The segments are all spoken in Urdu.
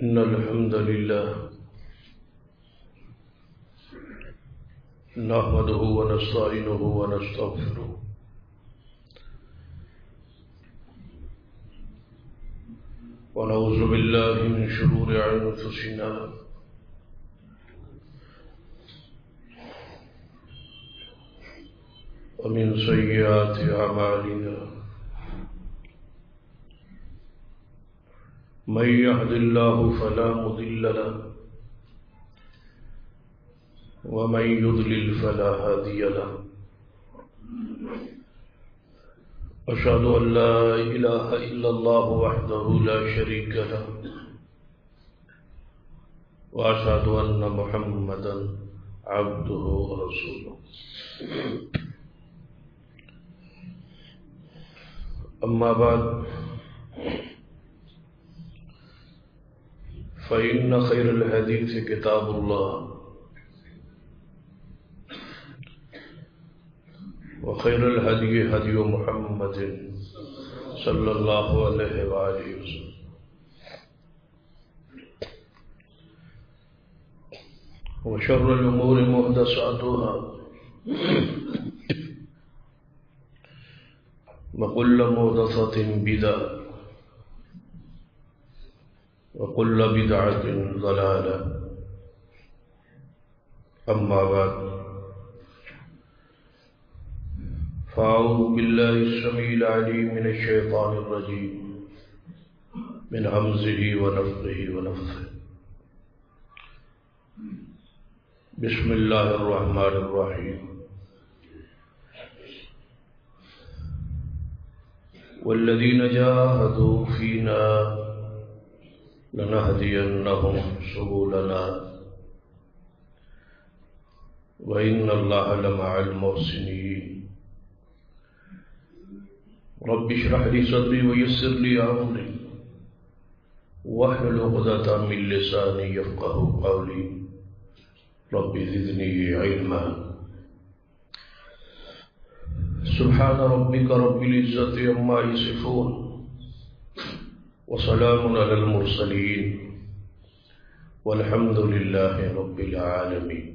إن الحمد لله نحمده ونستعينه ونستغفره ونعوذ بالله من شرور أنفسنا ومن سيئات أعمالنا من يهد الله فلا مضل له ومن يضلل فلا هادي له أشهد أن لا إله إلا الله وحده لا شريك له وأشهد أن محمدا عبده ورسوله أما بعد فإن خير الحديث كتاب الله وخير الهدي هدي محمد صلى الله عليه وآله وسلم وشر الأمور محدثاتها وكل محدثة بدعة وكل بدعة ضلالة أما بعد فأعوذ بالله السميع العليم من الشيطان الرجيم من همزه ونفخه ونفثه بسم الله الرحمن الرحيم والذين جاهدوا فينا لنهدينهم سبلنا وإن الله لمع المحسنين رب اشرح لي صدري ويسر لي أمري واحلل عقدة من لساني يفقهوا قولي رب زدني علما سبحان ربك رب العزة عما يصفون وسلام على المرسلين والحمد لله رب العالمين.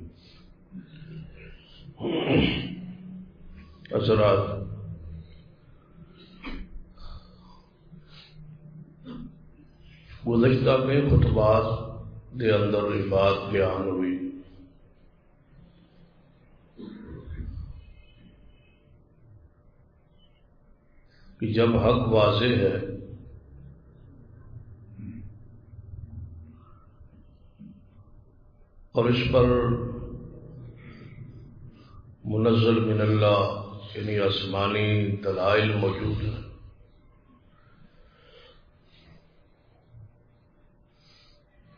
حضرات، گزشتہ کئی خطبات دے اندر یہ بات بیان ہوئی کہ جب حق واضح ہے اور اس پر منزل من اللہ یعنی آسمانی دلائل موجود ہیں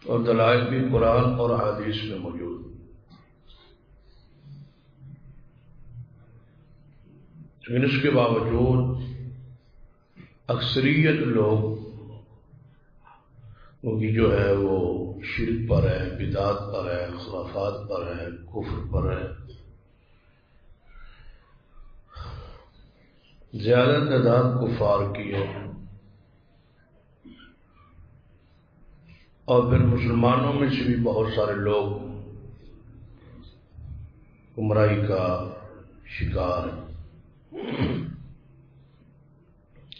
اور دلائل بھی قرآن اور حدیث میں موجود، لیکن اس کے باوجود اکثریت لوگ کی جو ہے وہ شرک پر ہے، بدعات پر ہے، خرافات پر ہے، کفر پر ہے. زیادہ تعداد کفار کی ہے اور پھر مسلمانوں میں سے بھی بہت سارے لوگ گمراہی کا شکار ہیں.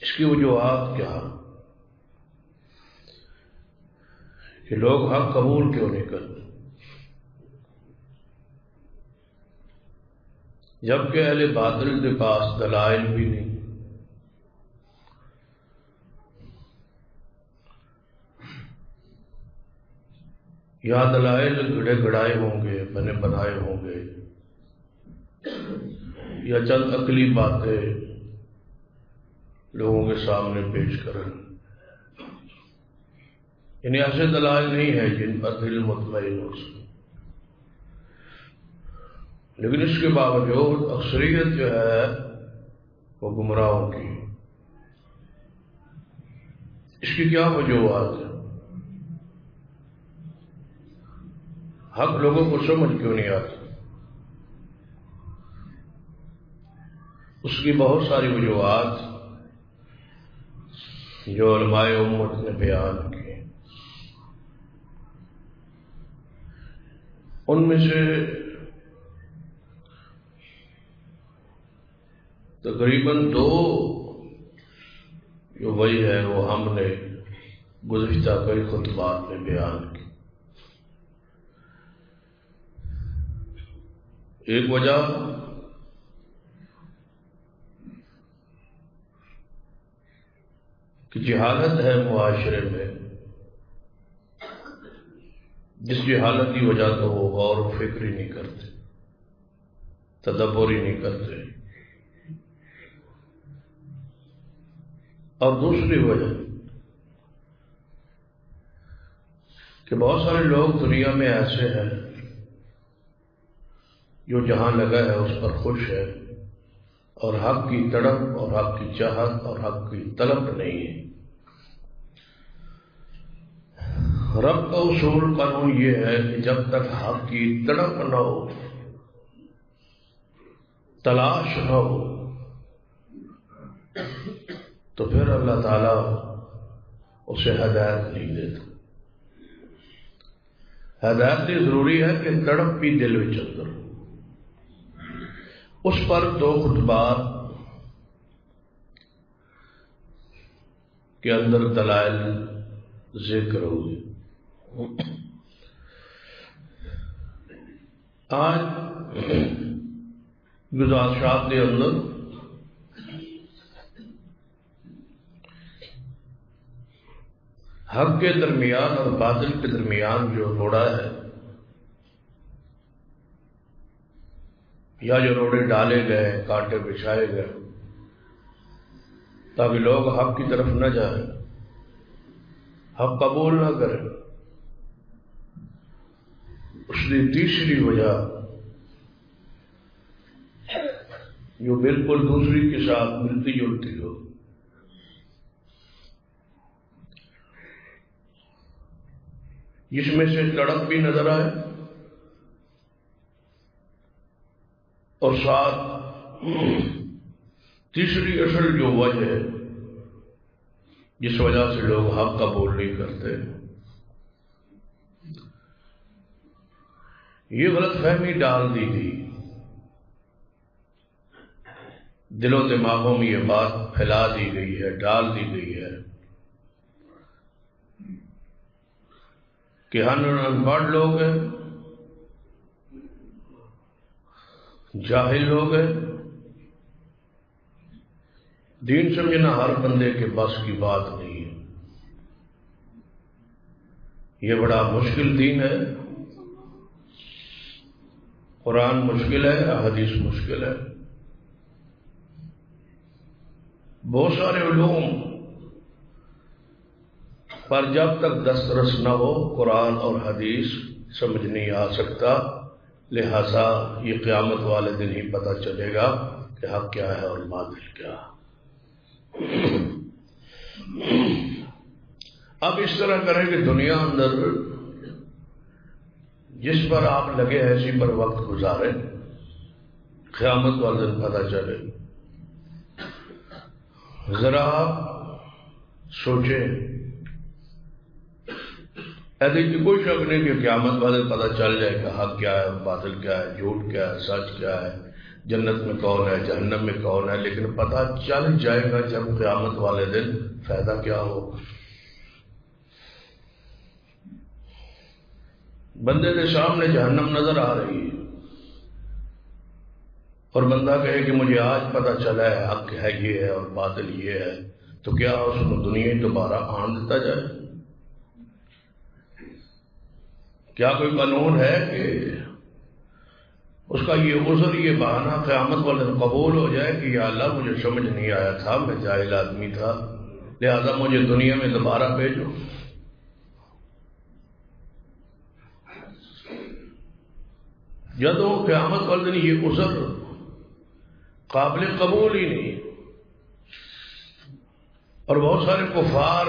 اس کی وجوہات کیا کہ لوگ حق قبول کیوں نہیں کرتے، جبکہ اہل باطل کے پاس دلائل بھی نہیں، یا دلائل گڑے گڑائے ہوں گے، بنے بنائے ہوں گے، یا چند عقلی باتیں لوگوں کے سامنے پیش کریں. یعنی ایسے دلائل نہیں ہے جن پر دل مطمئن ہو سکے، لیکن اس کے باوجود اکثریت جو ہے وہ گمراہوں کی. اس کی کیا وجوہات ہے؟ حق لوگوں کو سمجھ کیوں نہیں آتا؟ اس کی بہت ساری وجوہات جو علماء امت نے بیان کی. ان میں سے تقریباً 2 جو وہی ہے وہ ہم نے گزشتہ کئی خطبات میں بیان کی۔ ایک وجہ کہ جہالت ہے معاشرے میں، جس جہالت کی وجہ تو وہ غور و فکر ہی نہیں کرتے، تدبر ہی نہیں کرتے۔ اور دوسری وجہ کہ بہت سارے لوگ دنیا میں ایسے ہیں جو جہاں لگا ہے اس پر خوش ہے، اور حق کی تڑپ اور حق کی چاہت اور حق کی طلب نہیں ہے۔ رب کا اصول قانون یہ ہے کہ جب تک حق کی تڑپ نہ ہو، تلاش نہ ہو، تو پھر اللہ تعالیٰ اسے ہدایت نہیں دیتا۔ ہدایت یہ ضروری ہے کہ تڑپ بھی دل میں اندر ہو۔ اس پر 2 خطبات کے اندر دلائل ذکر ہوئے۔ آج گزارشات کے اندر حق کے درمیان اور باطل کے درمیان جو روڑا ہے یا جو روڑے ڈالے گئے، کانٹے بچھائے گئے تاکہ لوگ حق کی طرف نہ جائیں، حق قبول نہ کریں، اس کی تیسری وجہ جو بالکل دوسری کے ساتھ ملتی جلتی ہو، جس میں سے تڑپ بھی نظر آئے اور ساتھ تیسری اصل جو وجہ ہے جس وجہ سے لوگ حق قبول نہیں کرتے، یہ غلط فہمی ڈال دی گئی، دل و دماغوں میں یہ بات پھیلا دی گئی ہے، ڈال دی گئی ہے کہ ہم ان پڑھ لوگ ہیں، جاہل لوگ ہیں، دین سمجھنا ہر بندے کے بس کی بات نہیں ہے، یہ بڑا مشکل دین ہے، قرآن مشکل ہے، حدیث مشکل ہے، بہت سارے علوم پر جب تک دسترس نہ ہو قرآن اور حدیث سمجھ نہیں آ سکتا، لہذا یہ قیامت والے دن ہی پتہ چلے گا کہ حق کیا ہے اور باطل کیا ہے۔ اب اس طرح کریں کہ دنیا اندر جس پر آپ لگے ہیں اسی پر وقت گزاریں، قیامت والے دن پتہ چلے۔ ذرا آپ سوچیں، ایسے کہ کوئی شک نہیں کہ قیامت والے پتہ چل جائے کہ حق کیا ہے، باطل کیا ہے، جھوٹ کیا ہے، سچ کیا ہے، جنت میں کون ہے، جہنم میں کون ہے، لیکن پتہ چل جائے گا جب قیامت والے دن فائدہ کیا ہوگا۔ بندے کے سامنے جہنم نظر آ رہی ہے اور بندہ کہے کہ مجھے آج پتہ چلا ہے حق ہے یہ ہے اور باطل یہ ہے، تو کیا اس کو دنیا دوبارہ آن دیتا جائے؟ کیا کوئی قانون ہے کہ اس کا یہ عذر، یہ بہانہ قیامت والے دن قبول ہو جائے کہ یا اللہ مجھے سمجھ نہیں آیا تھا، میں جاہل آدمی تھا، لہذا مجھے دنیا میں دوبارہ بھیجو؟ جب قیامت والے دن یہ عذر قابل قبول ہی نہیں، اور بہت سارے کفار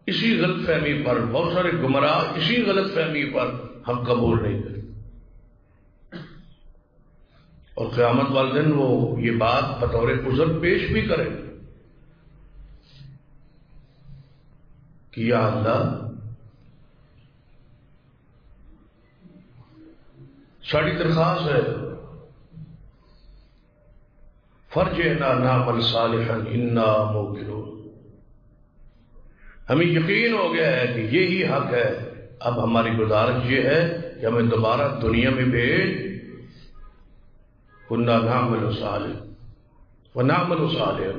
اسی غلط فہمی پر، بہت سارے گمراہ اسی غلط فہمی پر ہم قبول نہیں کرتے، اور قیامت والے دن وہ یہ بات بطور عذر پیش بھی کریں کہ یا اللہ ساری درخواست ہے فرجعنا نعمل صالحا انا موقنون، ہمیں یقین ہو گیا ہے کہ یہی حق ہے، اب ہماری گزارش یہ ہے کہ ہمیں دوبارہ دنیا میں بھیج، کنا نعمل صالح ونعمل صالحا،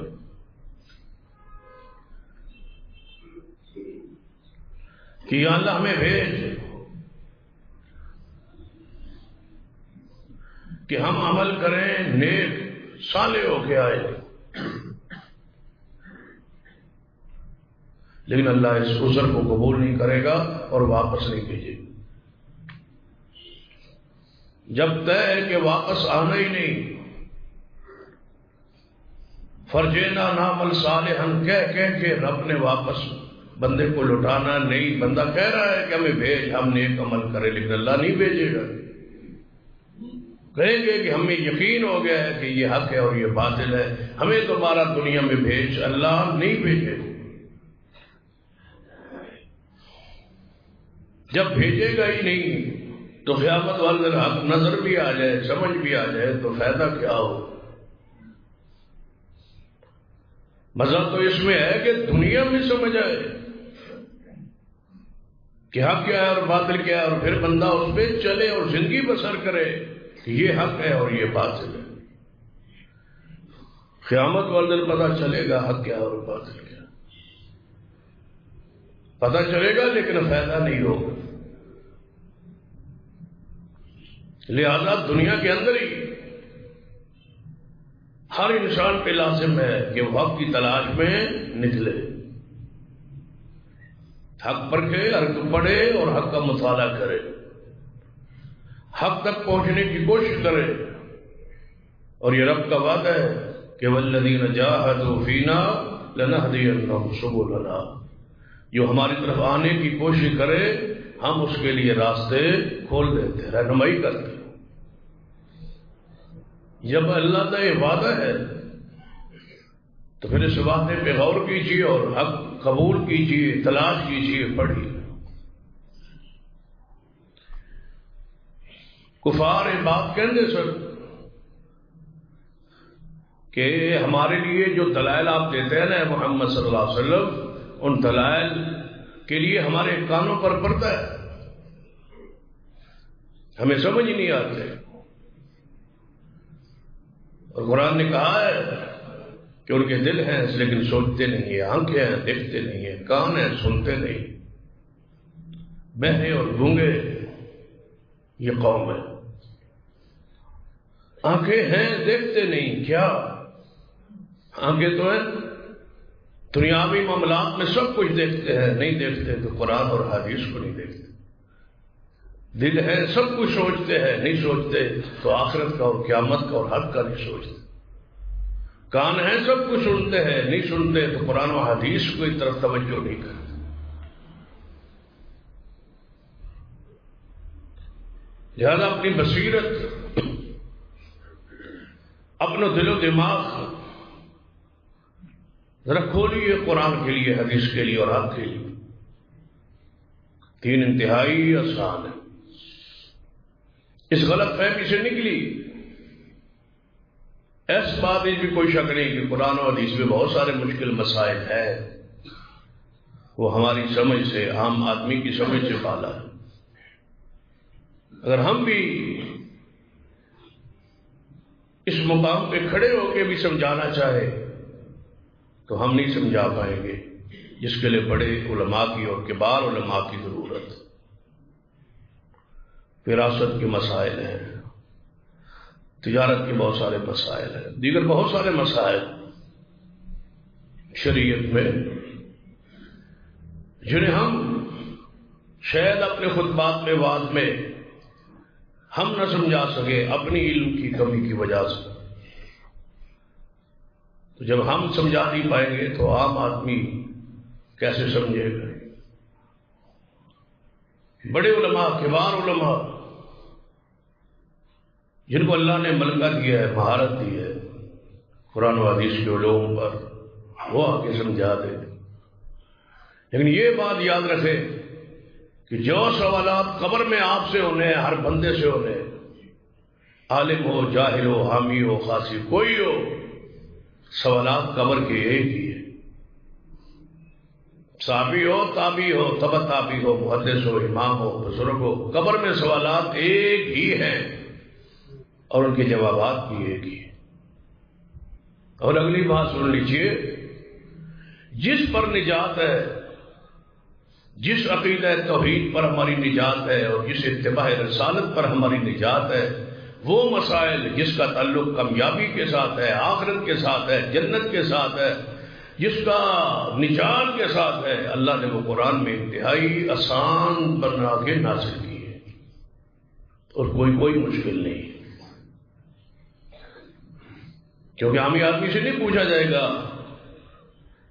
کہ یا اللہ ہمیں بھیج کہ ہم عمل کریں نیک صالح ہو کے آئے، لیکن اللہ اس عذر کو قبول نہیں کرے گا اور واپس نہیں بھیجے گا۔ جب طے ہے کہ واپس آنا ہی نہیں، فرجعنا نعمل صالحا کہہ کے رب نے واپس بندے کو لٹانا نہیں، بندہ کہہ رہا ہے کہ ہمیں بھیج، ہم نیک عمل کریں، لیکن اللہ نہیں بھیجے گا۔ کہیں گے کہ ہمیں یقین ہو گیا ہے کہ یہ حق ہے اور یہ باطل ہے، ہمیں دوبارہ دنیا میں بھیج، اللہ نہیں بھیجے گا۔ جب بھیجے گا ہی نہیں تو قیامت والے حق نظر بھی آ جائے، سمجھ بھی آ جائے تو فائدہ کیا ہو؟ مزہ تو اس میں ہے کہ دنیا میں سمجھ آئے کہ حق کیا ہے اور باطل کیا ہے، اور پھر بندہ اس پہ چلے اور زندگی بسر کرے کہ یہ حق ہے اور یہ باطل ہے۔ قیامت والے دن پتہ چلے گا حق کیا اور باطل کیا، پتہ چلے گا لیکن فائدہ نہیں ہوگا۔ لہذا دنیا کے اندر ہی ہر انسان پہ لازم ہے کہ وہ حق کی تلاش میں نکلے، حق پرکھے، حق پڑھے اور حق کا مطالعہ کرے، حق تک پہنچنے کی کوشش کرے۔ اور یہ رب کا وعدہ ہے کہ والذین جاہدوا فینا لنہدینہم سبلنا، جو ہماری طرف آنے کی کوشش کرے ہم اس کے لیے راستے کھول دیتے، رہنمائی کرتے۔ جب اللہ کا یہ وعدہ ہے تو پھر اس وعدے پہ غور کیجیے اور حق قبول کیجیے، تلاش کیجیے، پڑھیے۔ کفار یہ بات کہندے سر کہ ہمارے لیے جو دلائل آپ دیتے ہیں نا محمد صلی اللہ علیہ وسلم، ان دلائل کے لیے ہمارے کانوں پر پڑتا ہے، ہمیں سمجھ ہی نہیں آتے۔ اور قرآن نے کہا ہے کہ ان کے دل ہیں لیکن سوچتے نہیں ہیں، آنکھیں ہیں دیکھتے نہیں ہیں، کان ہیں سنتے نہیں، بہرے اور گونگے یہ قوم ہے۔ آنکھیں ہیں دیکھتے نہیں، کیا آنکھیں تو ہیں، دنیاوی معاملات میں سب کچھ دیکھتے ہیں، نہیں دیکھتے تو قرآن اور حدیث کو نہیں دیکھتے۔ دل ہے سب کچھ سوچتے ہیں، نہیں سوچتے تو آخرت کا اور قیامت کا اور حق کا نہیں سوچتے۔ کان ہیں سب کچھ سنتے ہیں، نہیں سنتے تو قرآن و حدیث کو اس طرف توجہ نہیں کرتے۔ لہذا اپنی بصیرت، اپنا دل و دماغ ذرا کھولیے قرآن کے لیے، حدیث کے لیے اور حق کے لیے۔ دین انتہائی آسان ہے، اس غلط فہمی سے نکلی۔ اس بات میں بھی کوئی شک نہیں کہ قرآن و حدیث میں بہت سارے مشکل مسائل ہیں، وہ ہماری سمجھ سے، عام آدمی کی سمجھ سے بالا ہے۔ اگر ہم بھی اس مقام پہ کھڑے ہو کے بھی سمجھانا چاہے تو ہم نہیں سمجھا پائیں گے، جس کے لیے بڑے علماء کی اور کبار علماء کی ضرورت۔ وراثت کے مسائل ہیں، تجارت کے بہت سارے مسائل ہیں، دیگر بہت سارے مسائل شریعت میں جنہیں ہم شاید اپنے خطبات میں، وعظ میں ہم نہ سمجھا سکے اپنی علم کی کمی کی وجہ سے۔ تو جب ہم سمجھا نہیں پائیں گے تو عام آدمی کیسے سمجھے گا؟ بڑے علماء، کبار علماء جن کو اللہ نے ملکہ دیا ہے، مہارت دی ہے قرآن و حدیث کے علوم پر، وہ آگے سمجھا دے۔ لیکن یہ بات یاد رکھے کہ جو سوالات قبر میں آپ سے ہونے ہیں، ہر بندے سے ہونے ہیں، عالم ہو، جاہل ہو، حامی ہو، خاصی، کوئی ہو، سوالات قبر کے ایک ہی ہے. صحابی ہو، تابعی ہو، تبع تابعی ہو، محدث ہو، امام ہو، بزرگ ہو، قبر میں سوالات ایک ہی ہیں اور ان کے جوابات بھی ایک ہی ہیں. اور اگلی بات سن لیجیے، جس پر نجات ہے، جس عقیدہ توحید پر ہماری نجات ہے اور جس اتباع رسالت پر ہماری نجات ہے، وہ مسائل جس کا تعلق کامیابی کے ساتھ ہے، آخرت کے ساتھ ہے، جنت کے ساتھ ہے، جس کا نجات کے ساتھ ہے، اللہ نے وہ قرآن میں انتہائی آسان بنا کے نازل کی ہے اور کوئی مشکل نہیں. کیونکہ عامی آدمی سے نہیں پوچھا جائے گا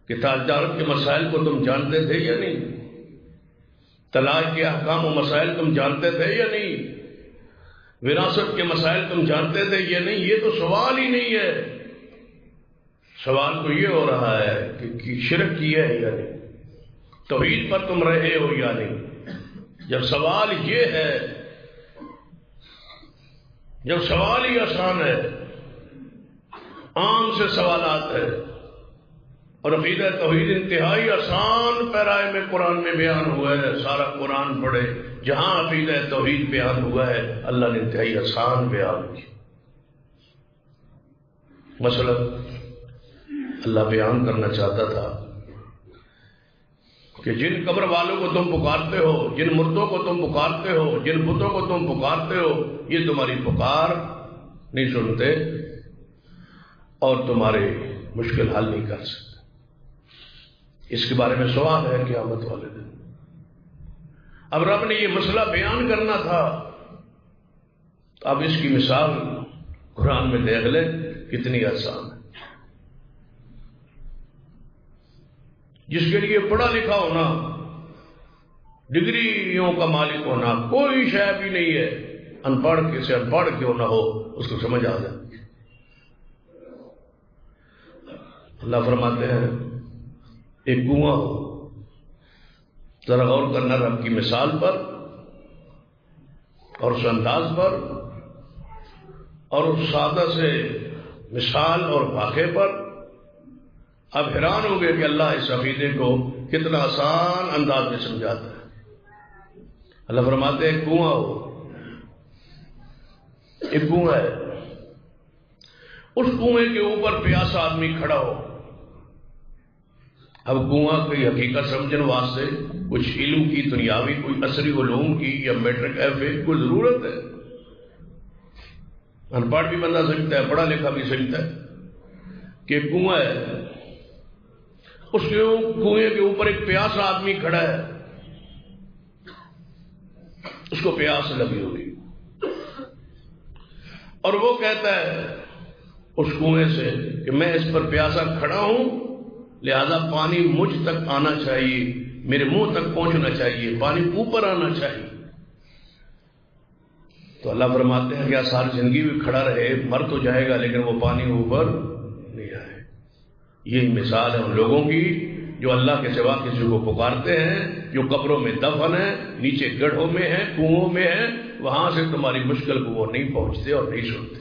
کہ تجارت کے مسائل کو تم جانتے تھے یا نہیں، طلاق کے احکام و مسائل تم جانتے تھے یا نہیں، وراثت کے مسائل تم جانتے تھے یا نہیں. یہ تو سوال ہی نہیں ہے. سوال تو یہ ہو رہا ہے کہ شرک کیا ہے یا نہیں، توحید پر تم رہے ہو یا نہیں. جب سوال یہ ہے، جب سوال ہی آسان ہے، عام سے سوالات ہے، اور عقیدہ توحید انتہائی آسان پیرائے میں قرآن میں بیان ہوا ہے. سارا قرآن پڑھے، جہاں عقیدہ توحید بیان ہوا ہے اللہ نے انتہائی آسان بیان کیا. مثلا اللہ بیان کرنا چاہتا تھا کہ جن قبر والوں کو تم پکارتے ہو، جن مردوں کو تم پکارتے ہو، جن بتوں کو تم پکارتے ہو، یہ تمہاری پکار نہیں سنتے اور تمہارے مشکل حل نہیں کر سکتے. اس کے بارے میں سوال ہے قیامت والے دن. اب رب نے یہ مسئلہ بیان کرنا تھا، اب اس کی مثال قرآن میں دیکھ لیں کتنی آسان ہے. جس کے لیے پڑھا لکھا ہونا، ڈگریوں کا مالک ہونا کوئی شے بھی نہیں ہے، ان پڑھ کے سے ان پڑھ کیوں نہ ہو اس کو سمجھ آ جائے. اللہ فرماتے ہیں ایک کنواں ہو، ذرا غور کرنا رب کی مثال پر اور اس انداز پر اور اس سادہ سے مثال اور واقعے پر. اب حیران ہو گئے کہ اللہ اس عقیدے کو کتنا آسان انداز میں سمجھاتا ہے. اللہ فرماتے ہیں ایک کنواں ہو، ایک کنواں ہے، اس کنویں کے اوپر پیاسا آدمی کھڑا ہو. اب کنواں کی حقیقت سمجھنے واسطے کچھ علم کی، دنیاوی کوئی عصری علوم کی یا میٹرک ایف اے کوئی ضرورت ہے. ان پڑھ بھی بندہ سمجھتا ہے، پڑھا لکھا بھی سمجھتا ہے کہ کنواں ہے، اس کے کنویں کے اوپر ایک پیاسا آدمی کھڑا ہے، اس کو پیاس لگی ہوئی اور وہ کہتا ہے اس کنویں سے کہ میں اس پر پیاسا کھڑا ہوں، لہذا پانی مجھ تک آنا چاہیے، میرے منہ تک پہنچنا چاہیے، پانی اوپر آنا چاہیے. تو اللہ فرماتے ہیں کہ ساری زندگی بھی کھڑا رہے، مر تو جائے گا لیکن وہ پانی اوپر نہیں آئے. یہی مثال ہے ان لوگوں کی جو اللہ کے سوا کسی کو پکارتے ہیں، جو قبروں میں دفن ہیں، نیچے گڑھوں میں ہیں، کنووں میں ہیں، وہاں سے تمہاری مشکل کو وہ نہیں پہنچتے اور نہیں سنتے.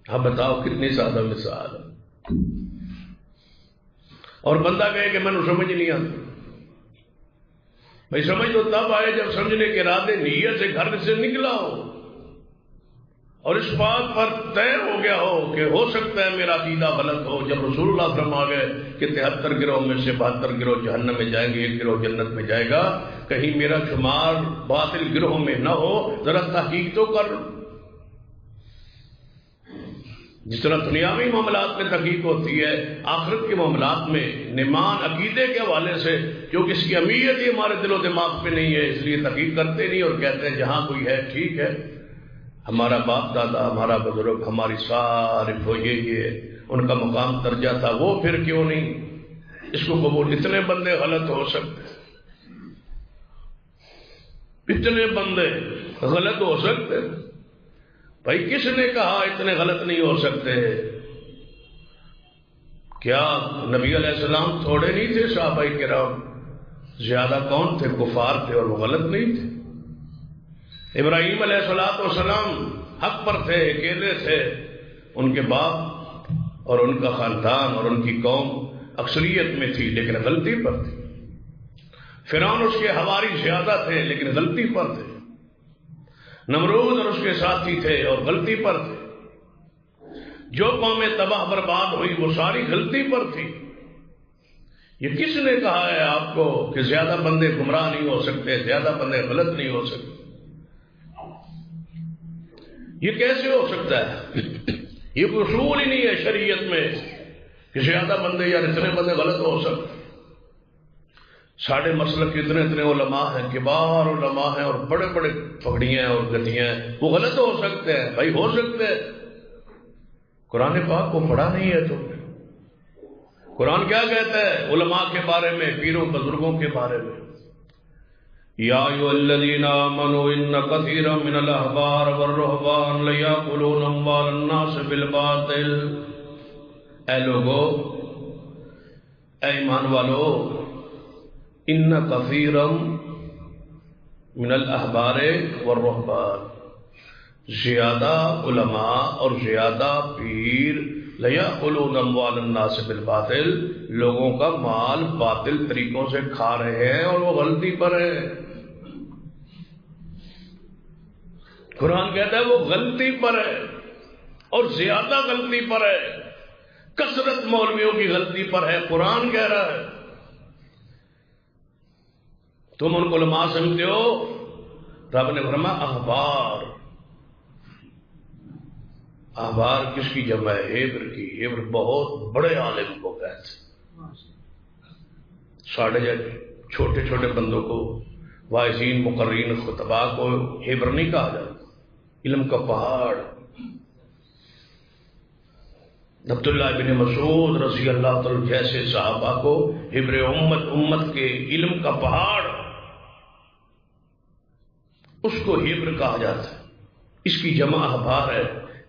اب بتاؤ کتنی سادہ مثال ہے. اور بندہ کہے کہ میں نے سمجھ نہیں آتا. بھائی سمجھ تو تب آئے جب سمجھنے کے ارادے نیت سے گھر سے نکلا ہو اور اس بات پر طے ہو گیا ہو کہ ہو سکتا ہے میرا عقیدہ غلط ہو. جب رسول اللہ فرما گئے کہ 73 گروہ میں سے 72 گروہ جہنم میں جائیں گے، 1 گروہ جنت میں جائے گا، کہیں میرا شمار باطل گروہ میں نہ ہو، ذرا تحقیق تو کر. جس طرح دنیاوی معاملات میں تحقیق ہوتی ہے، آخرت کے معاملات میں ایمان عقیدے کے حوالے سے جو کسی کی اہمیت ہی ہمارے دل و دماغ پہ نہیں ہے، اس لیے تحقیق کرتے نہیں اور کہتے ہیں جہاں کوئی ہے ٹھیک ہے، ہمارا باپ دادا، ہمارا بزرگ، ہماری ساری یہ ان کا مقام درجہ تھا، وہ پھر کیوں نہیں اس کو قبول. اتنے بندے غلط ہو سکتے، اتنے بندے غلط ہو سکتے. بھائی کس نے کہا اتنے غلط نہیں ہو سکتے؟ کیا نبی علیہ السلام تھوڑے نہیں تھے؟ صحابہ کرام زیادہ کون تھے؟ کفار تھے اور وہ غلط نہیں تھے. ابراہیم علیہ السلام حق پر تھے، اکیلے تھے، ان کے باپ اور ان کا خاندان اور ان کی قوم اکثریت میں تھی لیکن غلطی پر تھی۔ فرعون اس کے حواری زیادہ تھے لیکن غلطی پر تھے۔ نمرود اور اس کے ساتھی تھے اور غلطی پر تھے۔ جو قومیں تباہ برباد ہوئی وہ ساری غلطی پر تھی۔ یہ کس نے کہا ہے آپ کو کہ زیادہ بندے گمراہ نہیں ہو سکتے، زیادہ بندے غلط نہیں ہو سکتے؟ یہ کیسے ہو سکتا ہے؟ یہ کوئی اصول ہی نہیں ہے شریعت میں کہ زیادہ بندے یا اتنے بندے غلط ہو سکتے۔ ساڑھے مسلک کے اتنے علماء ہیں، کبار علماء ہیں اور بڑے بڑے پگڑیاں اور گدیاں ہیں، وہ غلط ہو سکتے ہیں؟ بھائی ہو سکتے ہیں۔ قرآن پاک کو پڑھا نہیں ہے تم نے؟ قرآن کیا کہتا ہے علماء کے بارے میں، پیروں بزرگوں کے بارے میں؟ یا ایھا الذین آمنوا ان کثیرا من الاحبار والرہبان لیأکلون اموال الناس بالباطل۔ اے لوگو، اے ایمان والو، ان کثیرا من الاحبار والرہبان، زیادہ علماء اور زیادہ پیر لیأکلون اموال الناس بالباطل، لوگوں کا مال باطل طریقوں سے کھا رہے ہیں اور وہ غلطی پر ہے۔ قرآن کہتا ہے وہ غلطی پر ہے اور زیادہ غلطی پر ہے، کثرت مولویوں کی غلطی پر ہے۔ قرآن کہہ رہا ہے، تم ان کو علماء سمجھتے ہو؟ رب نے فرمایا احبار۔ احبار کس کی جمع ہے؟ ہیبر کی۔ ہیبر بہت بڑے عالم کو کہتے، ساڑھے چھوٹے چھوٹے بندوں کو، واعظین مقررین خطباء کو ہیبر نہیں کہا جاتا، علم کا پہاڑ۔ عبداللہ بن مسعود رضی اللہ تعالی جیسے صحابہ کو ہیبر امت کے علم کا پہاڑ، اس کو ہیبر کہا جاتا ہے، اس کی جمع احبار ہے۔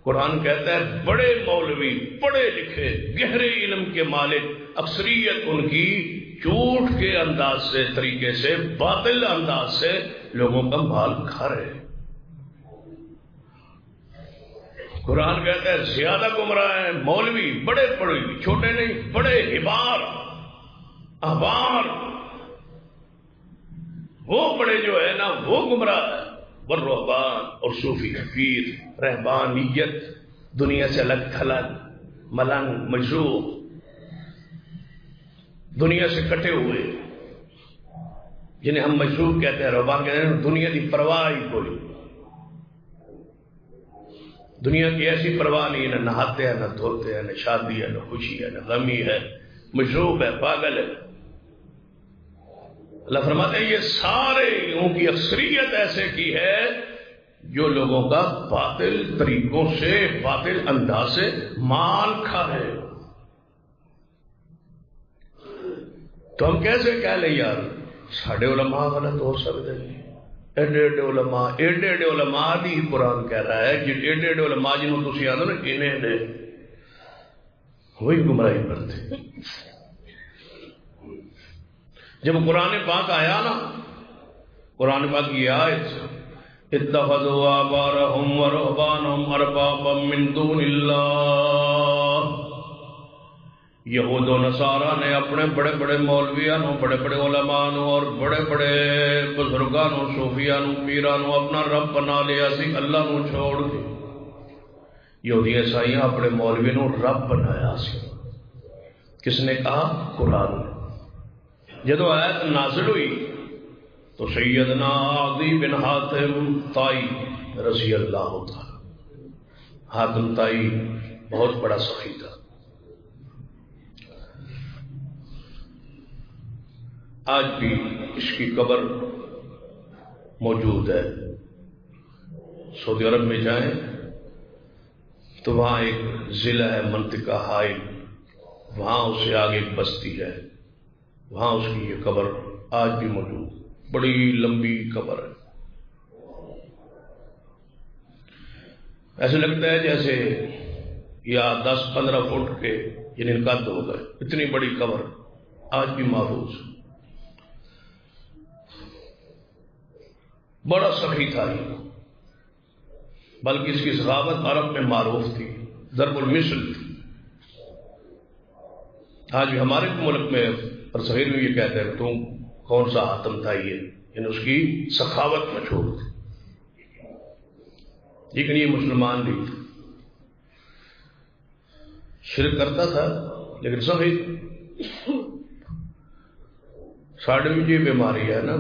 قرآن کہتا ہے بڑے مولوی، پڑھے لکھے، گہرے علم کے مالک، اکثریت ان کی جھوٹ کے انداز سے، طریقے سے، باطل انداز سے لوگوں کا مال کھا رہے۔ قرآن کہتا ہے زیادہ گمراہ ہیں مولوی، بڑے پڑھے، چھوٹے نہیں، بڑے حبار احبار، وہ بڑے جو ہے نا وہ گمراہ ہے۔ والرہبان، اور صوفی پیر، رہبانیت، دنیا سے الگ تھلگ، ملنگ، مجروح، دنیا سے کٹے ہوئے، جنہیں ہم مجروح کہتے ہیں، رہبان کہتے ہیں دنیا کی پرواہ ہی کوئی، دنیا کی ایسی پرواہ نہیں، نہ نہاتے ہیں، نہ دھوتے ہیں، نہ شادی ہے، نہ خوشی ہے، نہ غمی ہے، مجروح ہے، پاگل ہے۔ اللہ فرماتے ہیں یہ سارے ان کی اکثریت ایسے کی ہے جو لوگوں کا باطل طریقوں سے، باطل انداز سے مال کھا رہے۔ تو ہم کیسے کہہ لیں یار ساڑھے علماء غلط ہو سکتے ہیں؟ ایڈے ایڈے علماء، ایڈے ایڈے علماء دی قرآن کہہ رہا ہے جن ایڈے ایڈے علماء جنہوں تسی آدھو نا انہیں نے وہی گمراہی کرتے۔ جب قرآن پاک آیا نا، قرآن پاک کی آیت اتخذوا احبارهم ورهبانهم اربابا من دون اللہ، یہود و نصارہ نے اپنے بڑے بڑے مولویانوں، بڑے بڑے علماءوں اور بڑے بڑے بزرگانوں، صوفیانوں، پیرانوں اپنا رب بنا لیا سی، اللہ نو چھوڑ کے۔ یہودی عیسائیاں اپنے مولوی نو رب بنایا سی۔ کس نے کہا؟ قرآن نے۔ جدو آیت نازل ہوئی تو سیدنا عدی بن حاتم طائی رضی اللہ تعالی، حاتم طائی بہت بڑا سخی تھا، آج بھی اس کی قبر موجود ہے۔ سعودی عرب میں جائیں تو وہاں ایک ضلع ہے منطقہ حائل، وہاں اس سے آگے ایک بستی ہے، وہاں اس کی یہ قبر آج بھی موجود، بڑی لمبی قبر ہے۔ ایسے لگتا ہے جیسے یا 10-15 فٹ کے یعنی قد ہو گئے، اتنی بڑی قبر آج بھی محفوظ۔ بڑا سخی تھا یہ، بلکہ اس کی سخاوت عرب میں معروف تھی، ضرب المثل تھی۔ آج بھی ہمارے ملک میں اور صغیر میں یہ کہتے ہیں تم کون سا حاتم تھا، یہ یعنی اس کی سخاوت مشہور تھی، لیکن یہ مسلمان نہیں تھا، شرک کرتا تھا لیکن صحیح ساڑھے میں یہ بیماری ہے نا،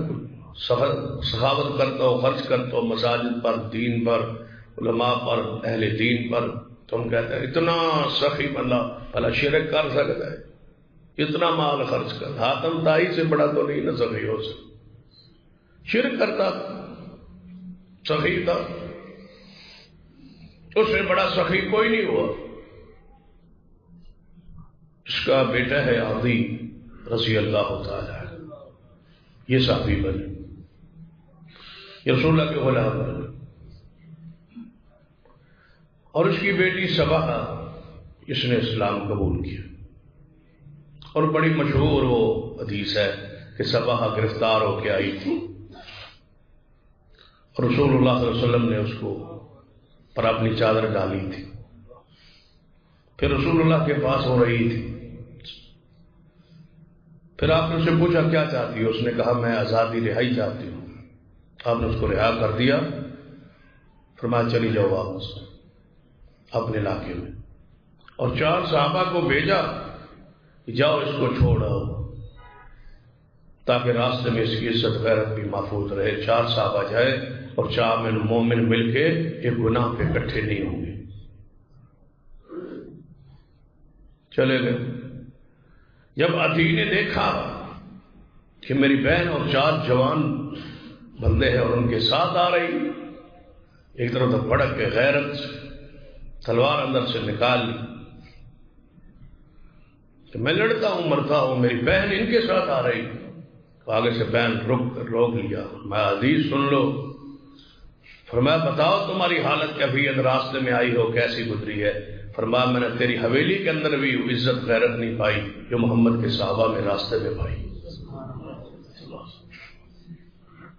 سخاوت کرتا ہو، خرچ کرتا ہو مساجد پر، دین پر، علماء پر، اہل دین پر، تم کہتے ہیں اتنا سخی بندہ بھلا شرک کر سکتا ہے، اتنا مال خرچ کر، حاتم تائی سے بڑا تو نہیں نہ سخی ہو سکتا، شرک کرتا سخی تھا، اس سے بڑا سخی کوئی نہیں ہوا۔ اس کا بیٹا ہے عدی رضی اللہ تعالی، یہ صحابی بنے، یہ رسول اللہ کے غلام بنے، اور اس کی بیٹی سبا، اس نے اسلام قبول کیا، اور بڑی مشہور وہ حدیث ہے کہ سبا گرفتار ہو کے آئی تھی اور رسول اللہ صلی اللہ علیہ وسلم نے اس کو پر اپنی چادر ڈالی تھی، پھر رسول اللہ کے پاس ہو رہی تھی، پھر آپ نے اس سے پوچھا کیا چاہتی ہو، اس نے کہا میں آزادی رہائی چاہتی ہوں، آپ نے اس کو رہا کر دیا، فرمایا چلی جاؤ واپس اپنے علاقے میں، اور 4 صحابہ کو بھیجا کہ جاؤ اس کو چھوڑو تاکہ راستے میں اس کی عزت غیرت بھی محفوظ رہے۔ 4 صحابہ جائے اور 4 مومن مل کے ایک گناہ پہ اکٹھے نہیں ہوں گے، چلے گئے۔ جب عدی نے دیکھا کہ میری بہن اور 4 جوان بندے ہیں اور ان کے ساتھ آ رہی، ایک طرف تو بھڑک کے غیرت تلوار اندر سے نکال لی کہ میں لڑتا ہوں مرتا ہوں، میری بہن ان کے ساتھ آ رہی، تو آگے سے بہن روک لیا، میں حدیث سن لو، فرمایا بتاؤ تمہاری حالت کیفیت، راستے میں آئی ہو کیسی گزری ہے؟ فرمایا میں نے تیری حویلی کے اندر بھی عزت غیرت نہیں پائی جو محمد کے صحابہ میں راستے میں پائی،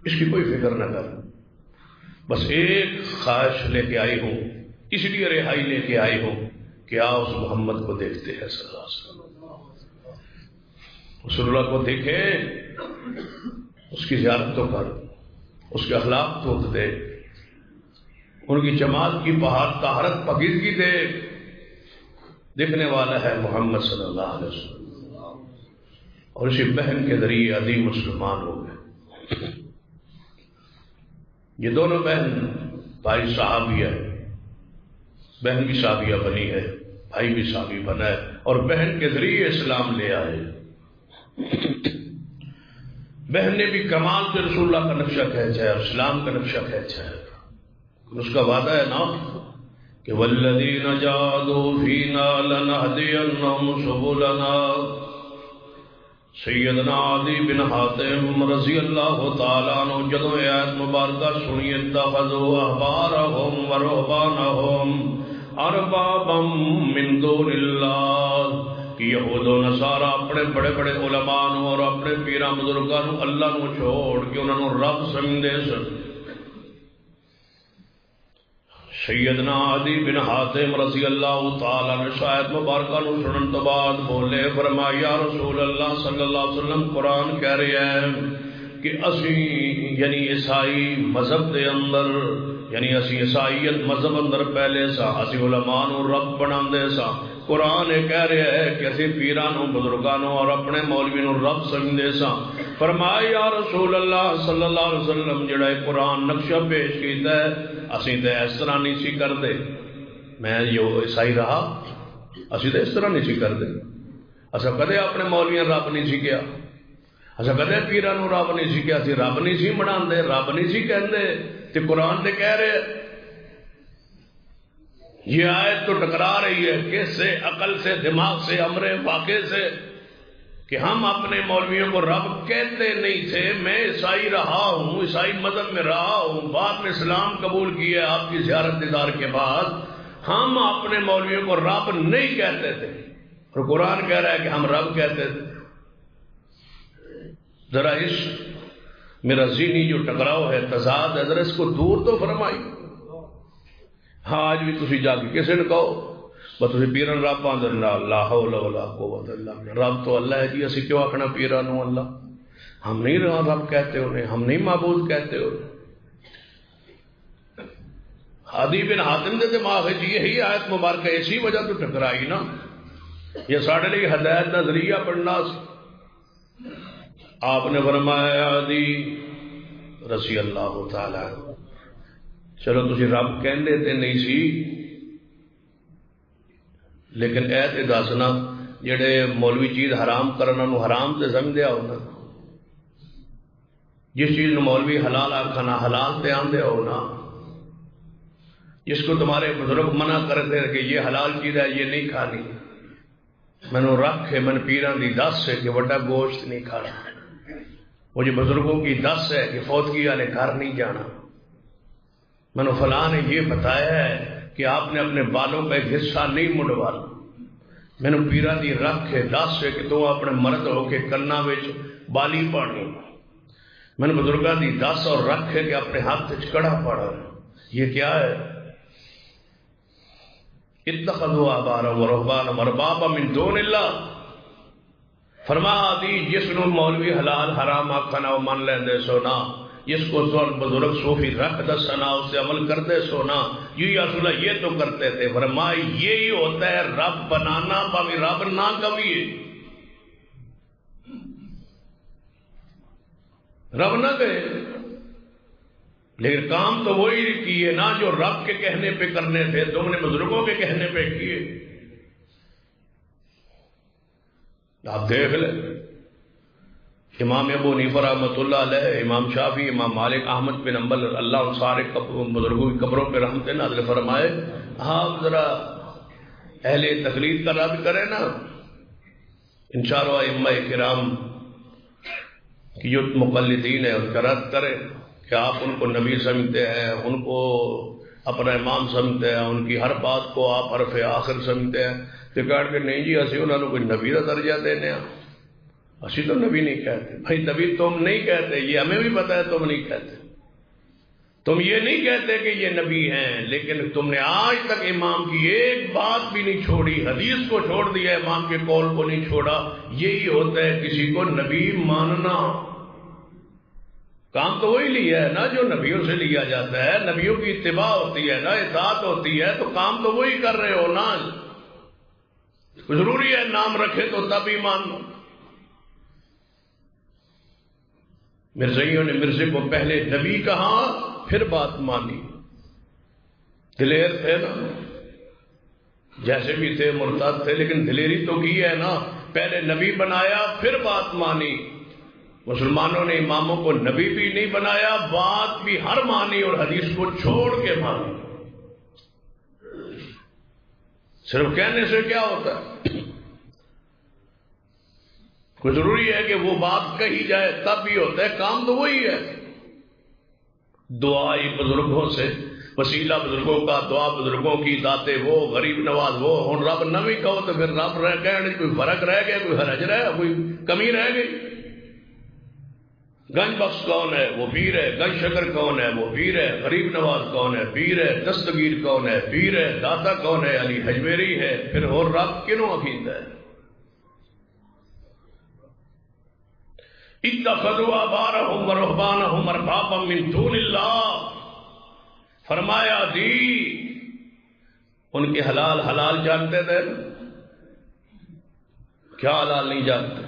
اس کی کوئی فکر نہ کر، بس ایک خواہش لے کے آئی ہوں، اس لیے رہائی لے کے آئی ہوں کہ آؤ اس محمد کو دیکھتے ہیں صلی اللہ علیہ وسلم، رسول اللہ کو دیکھے، اس کی زیارت تو کر، اس کے اخلاق تو دے، ان کی جماعت کی بہار طہارت پاکیزگی دے، دیکھنے والا ہے محمد صلی اللہ علیہ وسلم، اور اسی بہن کے ذریعے عدی مسلمان ہو گئے۔ یہ دونوں بہن بھائی صحابیہ ہے، بہن بھی صحابیہ بنی ہے، بھائی بھی صحابی بنا ہے، اور بہن کے ذریعے اسلام لے آئے۔ بہن نے بھی کمال سے رسول اللہ کا نقشہ کھینچا ہے اور اسلام کا نقشہ کھینچا ہے، اس کا وعدہ ہے نا کہ والذین جاہدوا فینا لنہدینہم سبلنا۔ سیدنا عدی بن حاتم رضی اللہ تعالیٰ عنہ جدوں آیت مبارکہ سنی اتخذوا احبارہم ورہبانہم اربابا من دون اللہ، کہ یہود و نصارہ اپنے بڑے بڑے علماء اور اپنے پیراں بزرگاں اللہ نو چھوڑ کے انہوں نے رب سمجھدے سن۔ سیدنا عدی بن حاتم رضی اللہ تعالیٰ نے شاید مبارکہ نو سنن تو بعد بولے، فرمایا یا رسول اللہ صلی اللہ علیہ وسلم قرآن کہہ رہے ہیں کہ اسی یعنی عیسائی مذہب دے اندر، یعنی اسی عیسائیت مذہب اندر پہلے سا اسی علماء نو رب بنا دے سا، قرآن کہہ رہے ہے کہ اسی پیرانوں بزرگانوں اور اپنے مولوی نو رب سمجھدے سا۔ فرمایا یا رسول اللہ صلی اللہ علیہ وسلم جڑا قرآن نقشہ پیش کیتا ہے اسی تے اس طرح نہیں سی کر دے، میں جو عیسائی رہا اسی تے اس طرح نہیں سی کر دے، اسا کدے اپنے مولویاں رب نہیں سی کیا، اسا کدے پیرانوں رب نہیں سی کیا، اسی رب نہیں سی بنا دے، رب نہیں سی کہندے، تے قرآن تے کہہ رہے یہ آیت تو ٹکرا رہی ہے کس سے؟ عقل سے، دماغ سے، امر واقع سے، کہ ہم اپنے مولویوں کو رب کہتے نہیں تھے۔ میں عیسائی رہا ہوں، عیسائی مذہب میں رہا ہوں، بعد میں اسلام قبول کیا آپ کی زیارت دیدار کے بعد، ہم اپنے مولویوں کو رب نہیں کہتے تھے، اور قرآن کہہ رہا ہے کہ ہم رب کہتے تھے۔ ذرا اس میرا ذہنی جو ٹکراؤ ہے، تضاد ہے، ذرا اس کو دور تو فرمائی۔ ہاں اج بھی تسی جا کے کسی نے کہو بس تسی پیرن رب آندے لا حول ولا قوت الا باللہ، رب تو اللہ ہے جی، اسی کیوں آکھنا پیران نو اللہ؟ ہم نہیں رب کہتے انہیں، ہم نہیں معبود کہتے انہیں۔ عدی بن حاتم دے دماغ ہے جی یہی آیت مبارکہ اسی وجہ تو ٹکرائی نا، یہ ساڑھے لئے ہدایت نظریہ پڑھنا سی۔ آپ نے فرمایا عدی رضی اللہ تعالی چلو تسی رب کہندے تے نہیں سی، لیکن ایت دسنا جڑے مولوی چیز حرام کرنا نو حرام تے سمجھدیا ہونا، جس چیز نو مولوی حلال آکھنا حلال تے آندے ہونا، جس کو تمہارے بزرگ منع کرتے ہیں کہ یہ حلال چیز ہے یہ نہیں کھانی، میں نے رکھ ہے من پیران دی دس ہے کہ وڈا گوشت نہیں کھانا، مجھے بزرگوں کی دس ہے کہ فوتگی والے گھر نہیں جانا، میں نے فلاں نے یہ بتایا ہے کہ آپ نے اپنے بالوں کا ایک حصہ نہیں منڈوانا، میں نے پیران دی رکھ ہے دس ہے کہ تو اپنے مرد ہو کے کنا وچ بالی پانی، میں نے بزرگاں دی دس اور رکھ ہے کہ اپنے ہاتھ کڑا پڑا، یہ کیا ہے؟ اتخذوا احبارهم ورهبانهم اربابا من دون اللہ۔ فرمایا دی جس نو مولوی حلال حرام آکھنا وہ من لیندے سونا، جس کو بزرگ صوفی رکھ دسنا اس سے عمل کرتے سونا، یہ رسول اللہ یہ تو کرتے تھے۔ فرمایا یہی ہوتا ہے رب بنانا، باوی رب نہ کبھی رب نہ کہے، لیکن کام تو وہی کیے نا جو رب کے کہنے پہ کرنے تھے، تم نے بزرگوں کے کہنے پہ کیے۔ آپ دیکھ لیں امام ابو حنیفہ رحمۃ اللہ علیہ، امام شافعی، امام مالک، احمد بن حنبل، اللہ ان سارے بزرگوں کی قبروں پہ رحمت نازل فرمائے۔ آپ ذرا اہل تقلید کا رد کریں نا، انشاءاللہ ائمہ کرام کی جو مقلدین ہیں اس کا رد کریں کہ آپ ان کو نبی سمجھتے ہیں، ان کو اپنا امام سمجھتے ہیں، ان کی ہر بات کو آپ حرف آخر سمجھتے ہیں، تو کہا کہ نہیں جی اسی انہوں نے کوئی نبی کا درجہ دینے ہیں، اسی تو نبی نہیں کہتے۔ بھائی نبی تم نہیں کہتے، یہ ہمیں بھی پتا ہے تم نہیں کہتے، تم یہ نہیں کہتے کہ یہ نبی ہیں، لیکن تم نے آج تک امام کی ایک بات بھی نہیں چھوڑی، حدیث کو چھوڑ دیا، امام کے قول کو نہیں چھوڑا۔ یہی ہوتا ہے کسی کو نبی ماننا۔ کام تو وہی لیا ہے نا جو نبیوں سے لیا جاتا ہے، نبیوں کی اتباع ہوتی ہے نا، اطاعت ہوتی ہے، تو کام تو وہی کر رہے ہو نا۔ ضروری ہے نام رکھے تو تب ہی مان لو۔ مرزائیوں نے مرزے کو پہلے نبی کہا پھر بات مانی، دلیر تھے نا، جیسے بھی تھے مرتد تھے لیکن دلیری تو کی ہے نا، پہلے نبی بنایا پھر بات مانی۔ مسلمانوں نے اماموں کو نبی بھی نہیں بنایا، بات بھی ہر مانی اور حدیث کو چھوڑ کے مانی۔ صرف کہنے سے کیا ہوتا ہے؟ کوئی ضروری ہے کہ وہ بات کہی جائے تب بھی ہوتا ہے، کام تو وہی ہے۔ دعائی بزرگوں سے، وسیلہ بزرگوں کا، دعا بزرگوں کی، داتے وہ، غریب نواز وہ، ہوں رب نہ بھی کہو تو پھر رب رہ گئے، کوئی فرق رہ گیا، کوئی حرج رہ، کوئی کمی رہ گئی۔ گنج بخش کون ہے؟ وہ پیر ہے۔ گنج شکر کون ہے؟ وہ پیر ہے۔ غریب نواز کون ہے؟ پیر ہے۔ دستگیر کون ہے؟ پیر ہے۔ داتا کون ہے؟ علی حجویری ہے۔ پھر اور رب کنوں عقید ہے؟ اتخذوا احبارهم ورهبانهم اربابا من دون اللہ۔ فرمایا دی ان کے حلال حلال جانتے تھے، کیا حلال نہیں جانتے؟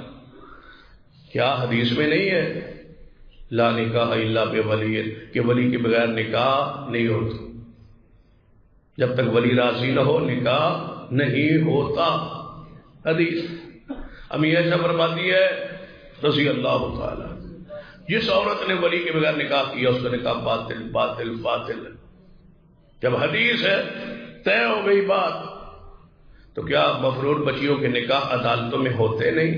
کیا حدیث میں نہیں ہے لا نکاح الا بولی، کہ ولی کے بغیر نکاح نہیں ہوتا، جب تک ولی راضی نہ ہو نکاح نہیں ہوتا؟ حدیث امی ایسا فرماتی ہے رضی اللہ تعالی، جس عورت نے ولی کے بغیر نکاح کیا اس کا نکاح باطل باطل باطل ہے۔ جب حدیث ہے طے ہو گئی بات، تو کیا مفرور بچیوں کے نکاح عدالتوں میں ہوتے نہیں؟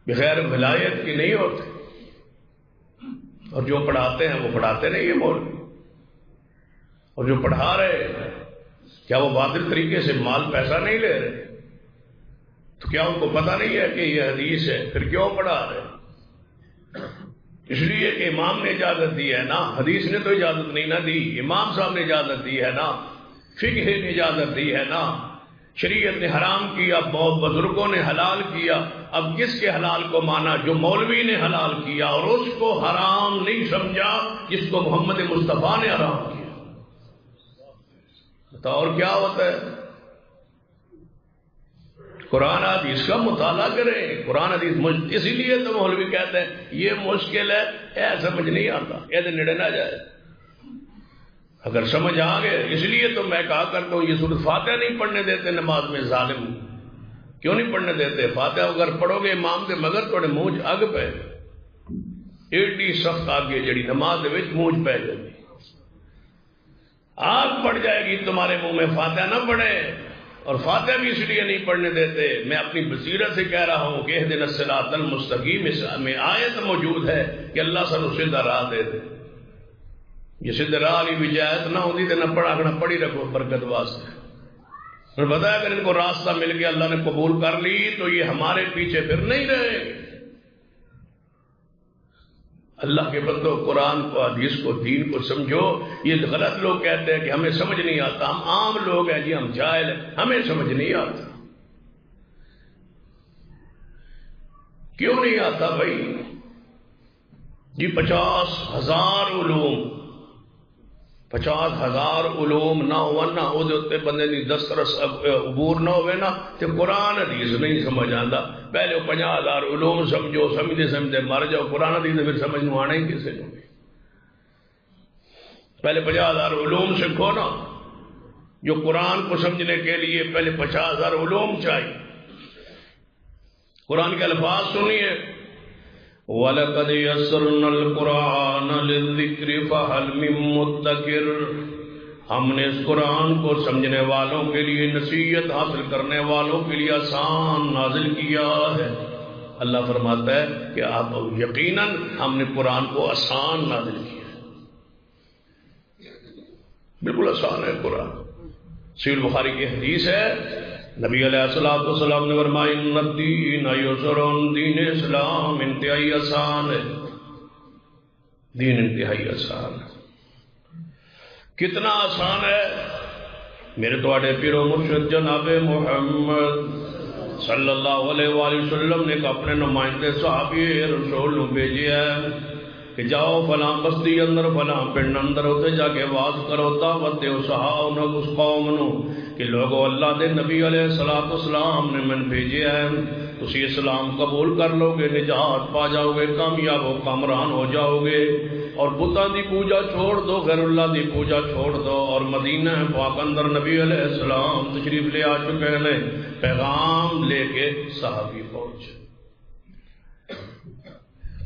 بغیر ولایت کی نہیں ہوتے؟ اور جو پڑھاتے ہیں وہ پڑھاتے نہیں ہیں مولوی، اور جو پڑھا رہے ہیں کیا وہ باطل طریقے سے مال پیسہ نہیں لے رہے؟ تو کیا ان کو پتہ نہیں ہے کہ یہ حدیث ہے؟ پھر کیوں پڑھا رہے ہیں؟ اس لیے کہ امام نے اجازت دی ہے نا، حدیث نے تو اجازت نہیں نہ دی، امام صاحب نے اجازت دی ہے نا، فقہ نے اجازت دی ہے نا، شریعت نے حرام کیا، بہت بزرگوں نے حلال کیا. اب کس کے حلال کو مانا؟ جو مولوی نے حلال کیا اور اس کو حرام نہیں سمجھا جس کو محمد مصطفیٰ نے حرام کیا. بتاؤ اور کیا ہوتا ہے؟ قرآن حدیث کا مطالعہ کریں. قرآن حدیث اسی لیے تو مولوی کہتے ہیں یہ مشکل ہے، اے سمجھ نہیں آتا، یہ نڑے نہ جائے. اگر سمجھ آ گئے، اس لیے تو میں کہا کرتا ہوں یہ سورۃ فاتحہ نہیں پڑھنے دیتے نماز میں ظالم. کیوں نہیں پڑھنے دیتے؟ فاتحہ اگر پڑھو گے امام دے مگر تھوڑے منہ اگ پہ ایڈی سخت آگے جڑی نماز دے وچ منہ پہ جائے گی، آگ پڑ جائے گی تمہارے منہ میں. فاتحہ نہ پڑھے. اور فاتحہ بھی اس لیے نہیں پڑھنے دیتے، میں اپنی بصیرت سے کہہ رہا ہوں کہ اہدنا الصراط المستقیم میں آیت موجود ہے کہ اللہ سانو سیدھا راہ دے دے. یہ سیدھے راہ والی وجایت نہ ہوتی تو نہ پڑھا پڑھی رکھو برکت واسطے. اور بتایا اگر ان کو راستہ مل گیا، اللہ نے قبول کر لی تو یہ ہمارے پیچھے پھر نہیں رہے. اللہ کے بندو، قرآن کو، حدیث کو، دین کو سمجھو. یہ غلط لوگ کہتے ہیں کہ ہمیں سمجھ نہیں آتا، ہم عام لوگ ہیں جی، ہم جاہل ہیں، ہمیں سمجھ نہیں آتا. کیوں نہیں آتا بھائی؟ جی 50,000 علوم، 50,000 علوم نہ ہونا وہ بندے کی دسترس عبور نہ ہوئے نا تو قرآن حدیث نہیں سمجھ آتا. پہلے 50,000 علوم سمجھو، سمجھتے سمجھتے مر جاؤ. قرآن حدیث پھر سمجھ میں آنا ہی کسی نے. پہلے 50,000 علوم سیکھو نا. جو قرآن کو سمجھنے کے لیے پہلے 50,000 علوم چاہیے. قرآن کے الفاظ سنیے، وَلَقَدْ يَسَّرْنَا الْقُرْآنَ لِلذِّكْرِ فَهَلْ مِن مُّدَّكِرٍ. ہم نے اس قرآن کو سمجھنے والوں کے لیے، نصیحت حاصل کرنے والوں کے لیے آسان نازل کیا ہے. اللہ فرماتا ہے کہ آپ یقیناً ہم نے قرآن کو آسان نازل کیا ہے. بالکل آسان ہے قرآن. صحیح بخاری کی حدیث ہے، نبی علیہ السلام نے فرمایا ان الدین یسر، دین اسلام انتہائی آسان ہے. دین انتہائی آسان ہے. کتنا آسان ہے؟ میرے تواڈے پیر و مرشد جناب محمد صلی اللہ علیہ وآلہ وسلم نے اپنے نمائندے صحابی رسول نو بھیجیا ہے کہ جاؤ فلاں بستی اندر، فلاں پنڈ اندر، اتنے جا کے آواز کرو، دعوت دیو صحابہ اس قوم نو کہ لوگو اللہ دے نبی علیہ السلام نے من بھیجے ہیں، تسی اسلام قبول کر لو گے، نجات پا جاؤ گے، کامیاب و کامران ہو جاؤ گے. اور بتاں دی پوجا چھوڑ دو، غیر اللہ دی پوجا چھوڑ دو. اور مدینہ پاک اندر نبی علیہ السلام تشریف لے آ چکے ہیں، پیغام لے کے صحابی پہنچے.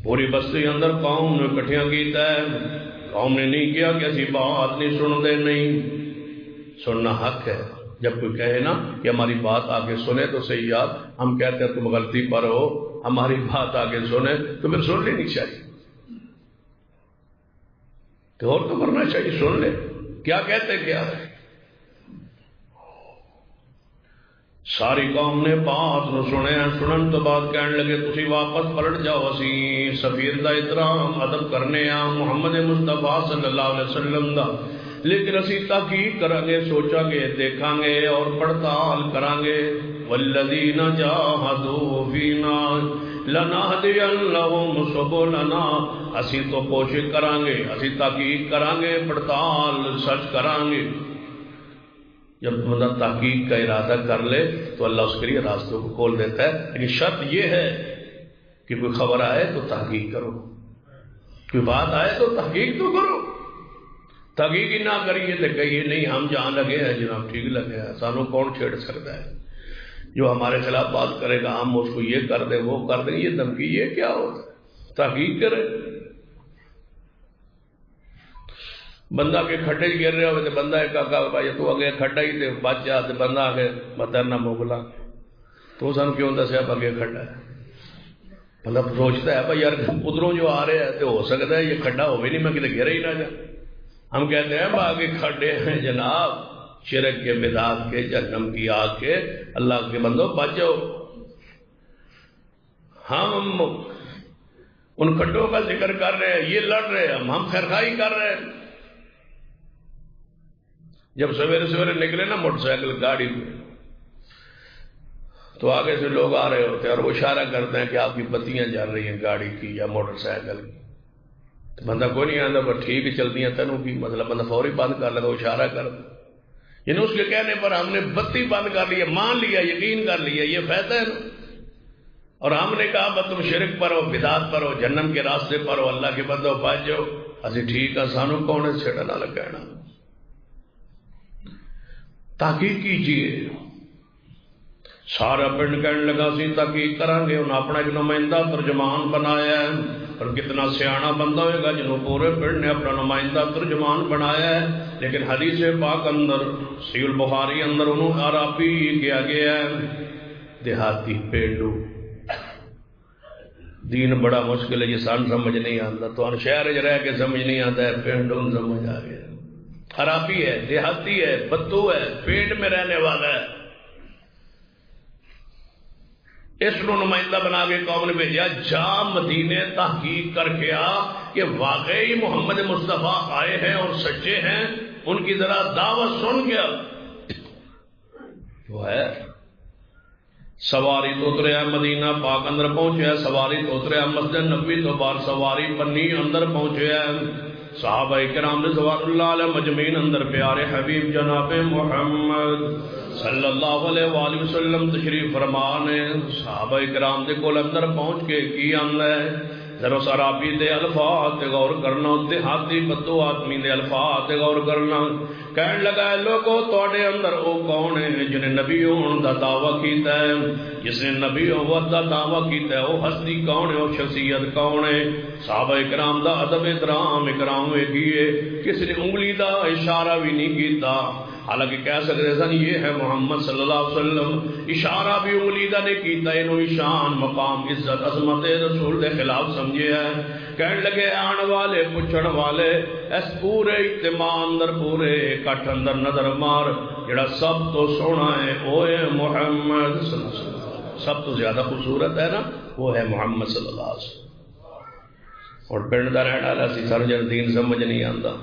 پوری بستی اندر قوم نے اکٹھیاں کیتا ہے. قوم نے نہیں کیا کہ اسی بات نہیں سن دے، نہیں سننا حق ہے. جب کوئی کہے نا کہ ہماری بات آگے سنے تو صحیح. یاد ہم کہتے ہیں تم غلطی پر ہو، ہماری بات آگے سنے تو پھر سن لینی چاہیے. تو اور تو کرنا چاہیے، سن لے کیا کہتے کیا ہے. ساری قوم نے بات نو سنیا. سنن تو بعد کہنے لگے تسی واپس پلٹ جاؤ، اسی سفیر دا احترام ادب کرنے آ محمد مصطفیٰ صلی اللہ علیہ وسلم دا، لیکن اسی تحقیق کریں گے، سوچاں گے، دیکھاں گے اور پڑتال کریں گے. والذین جاہدوا فینا لنہدینہم سبلنا. اسی تو کوشش کریں گے، اسی تحقیق کریں گے، پڑتال سچ کریں گے. جب بندہ تحقیق کا ارادہ کر لے تو اللہ اس کے لیے راستوں کو کھول دیتا ہے. لیکن شرط یہ ہے کہ کوئی خبر آئے تو تحقیق کرو، کوئی بات آئے تو تحقیق تو کرو. تحقیق ہی نہ کریے تو کہیے نہیں ہم جہاں لگے ہیں جناب ٹھیک لگے ہیں، سانوں کون چھیڑ سکتا ہے. جو ہمارے خلاف بات کرے گا ہم اس کو یہ کر دیں وہ کر دیں، یہ دھمکی یہ کیا ہوتا ہے؟ تحقیق کرے. بندہ کے کھڈے گر رہے ہوئے تو بندہ ایک آقا بھائی تو اگے کھڈا ہی تے بچ جا تے بندہ آگے بترنا موگلا تو سن کیوں دسیا اگے کھڈا ہے. بندہ سوچتا ہے بھائی یار ادھروں جو آ رہے ہیں تو ہو سکتا ہے یہ کھڈا ہوئے نہیں، میں کتے گرا ہی نہ جا. ہم کہتے ہیں آگے کھڈے ہیں جناب شرک کے، بدعت کے، جہنم کی آگ کے. اللہ کے بندوں بچ جاؤ. ہم ان کھڈوں کا ذکر کر رہے ہیں، یہ لڑ رہے ہیں، ہم خیرخواہی کر رہے ہیں۔ جب سویرے سویرے نکلے نا موٹر سائیکل گاڑی پہ، تو آگے سے لوگ آ رہے ہوتے ہیں اور وہ اشارہ کرتے ہیں کہ آپ کی بتیاں جل رہی ہیں گاڑی کی یا موٹر سائیکل کی، تو بندہ کوئی نہیں آتا، بس ٹھیک چلتی ہیں تینوں کی، مطلب بندہ فوری بند کر لے تو اشارہ کر دے، یعنی اس کے کہنے پر ہم نے بتی بند کر لی، مان لیا، یقین کر لیا، یہ فائدہ ہے نا۔ اور ہم نے کہا بس تم شرک پر ہو، بدعت پر ہو، جہنم کے راستے پر ہو، اللہ کے بندوں بچ جاؤ، اسی ٹھیک ہے، سانو کون ہے چھڑنا لگانا۔ تحقیق کیجیے، سارا پنڈ کہنے لگا سی تحقیق کریں گے، انہوں نے اپنا ایک نمائندہ ترجمان بنایا ہے، اور کتنا سیاح بندہ ہوئے گا جنہوں پورے پنڈ نے اپنا نمائندہ ترجمان بنایا ہے، لیکن حدیث پاک اندر صحیح البخاری اندر انہوں عربی کیا گیا ہے، دیہاتی پینڈو۔ دین بڑا مشکل ہے، یہ سان سمجھ نہیں آتا، تو ہم شہر رہ کے سمجھ نہیں آتا ہے، پینڈوں سمجھ آ گیا، عربی ہے، دیہاتی ہے، بدو ہے، پینڈ میں رہنے والا ہے، اس کو نمائندہ بنا کے قوم نے بھیجا، جا مدینے تحقیق کر کے آ کہ واقعی محمد مصطفیٰ آئے ہیں اور سچے ہیں، ان کی ذرا دعوت سن گیا۔ وہ ہے سواری تو اتریا مدینہ پاک اندر پہنچیا، سواری تو اتریا مسجد نبوی تو باہر سواری بنی اندر پہنچیا، صحابہ کرام نے سوار اللہ علیہ مجمعین اندر پیارے حبیب جناب محمد صلی اللہ علیہ وآلہ وسلم تشریف فرمانے، صحابہ کرام دے کول اندر پہنچ کے کی آندا ہے، ذرا عربی دے الفاظ تے غور کرنا، دیہاتی بدو آدمی دے الفاظ تے غور کرنا۔ کہنے لگا ہے لوگوں تواڈے اندر او کون ہے جن نے نبی ہون دا دعویٰ کیتا ہے، جس نے نبی ہون دا دعویٰ کیتا ہے، وہ ہستی کون ہے، وہ شخصیت کون ہے؟ صحابہ اکرام دا ادب احترام اکرام کیے، کسی نے انگلی دا اشارہ بھی نہیں کیتا، حالانکہ کہہ سکتے سن یہ ہے محمد صلی اللہ علیہ وسلم، اشارہ بھی انگلی دا نے کیتا، انہوں شان مقام عزت عظمت رسول دے خلاف سمجھے ہے۔ کہنے لگے آن والے پوچھن والے اس پورے اجتماع اندر پورے کٹھ اندر نظر مار، جڑا سب تو سونا ہے وہ ہے محمد صلی اللہ علیہ وسلم، سب تو زیادہ خوبصورت ہے نا وہ ہے محمد صلی اللہ علیہ وسلم۔ اور پنڈ دا رہنا والا سی سر جن دین سمجھ نہیں آتا،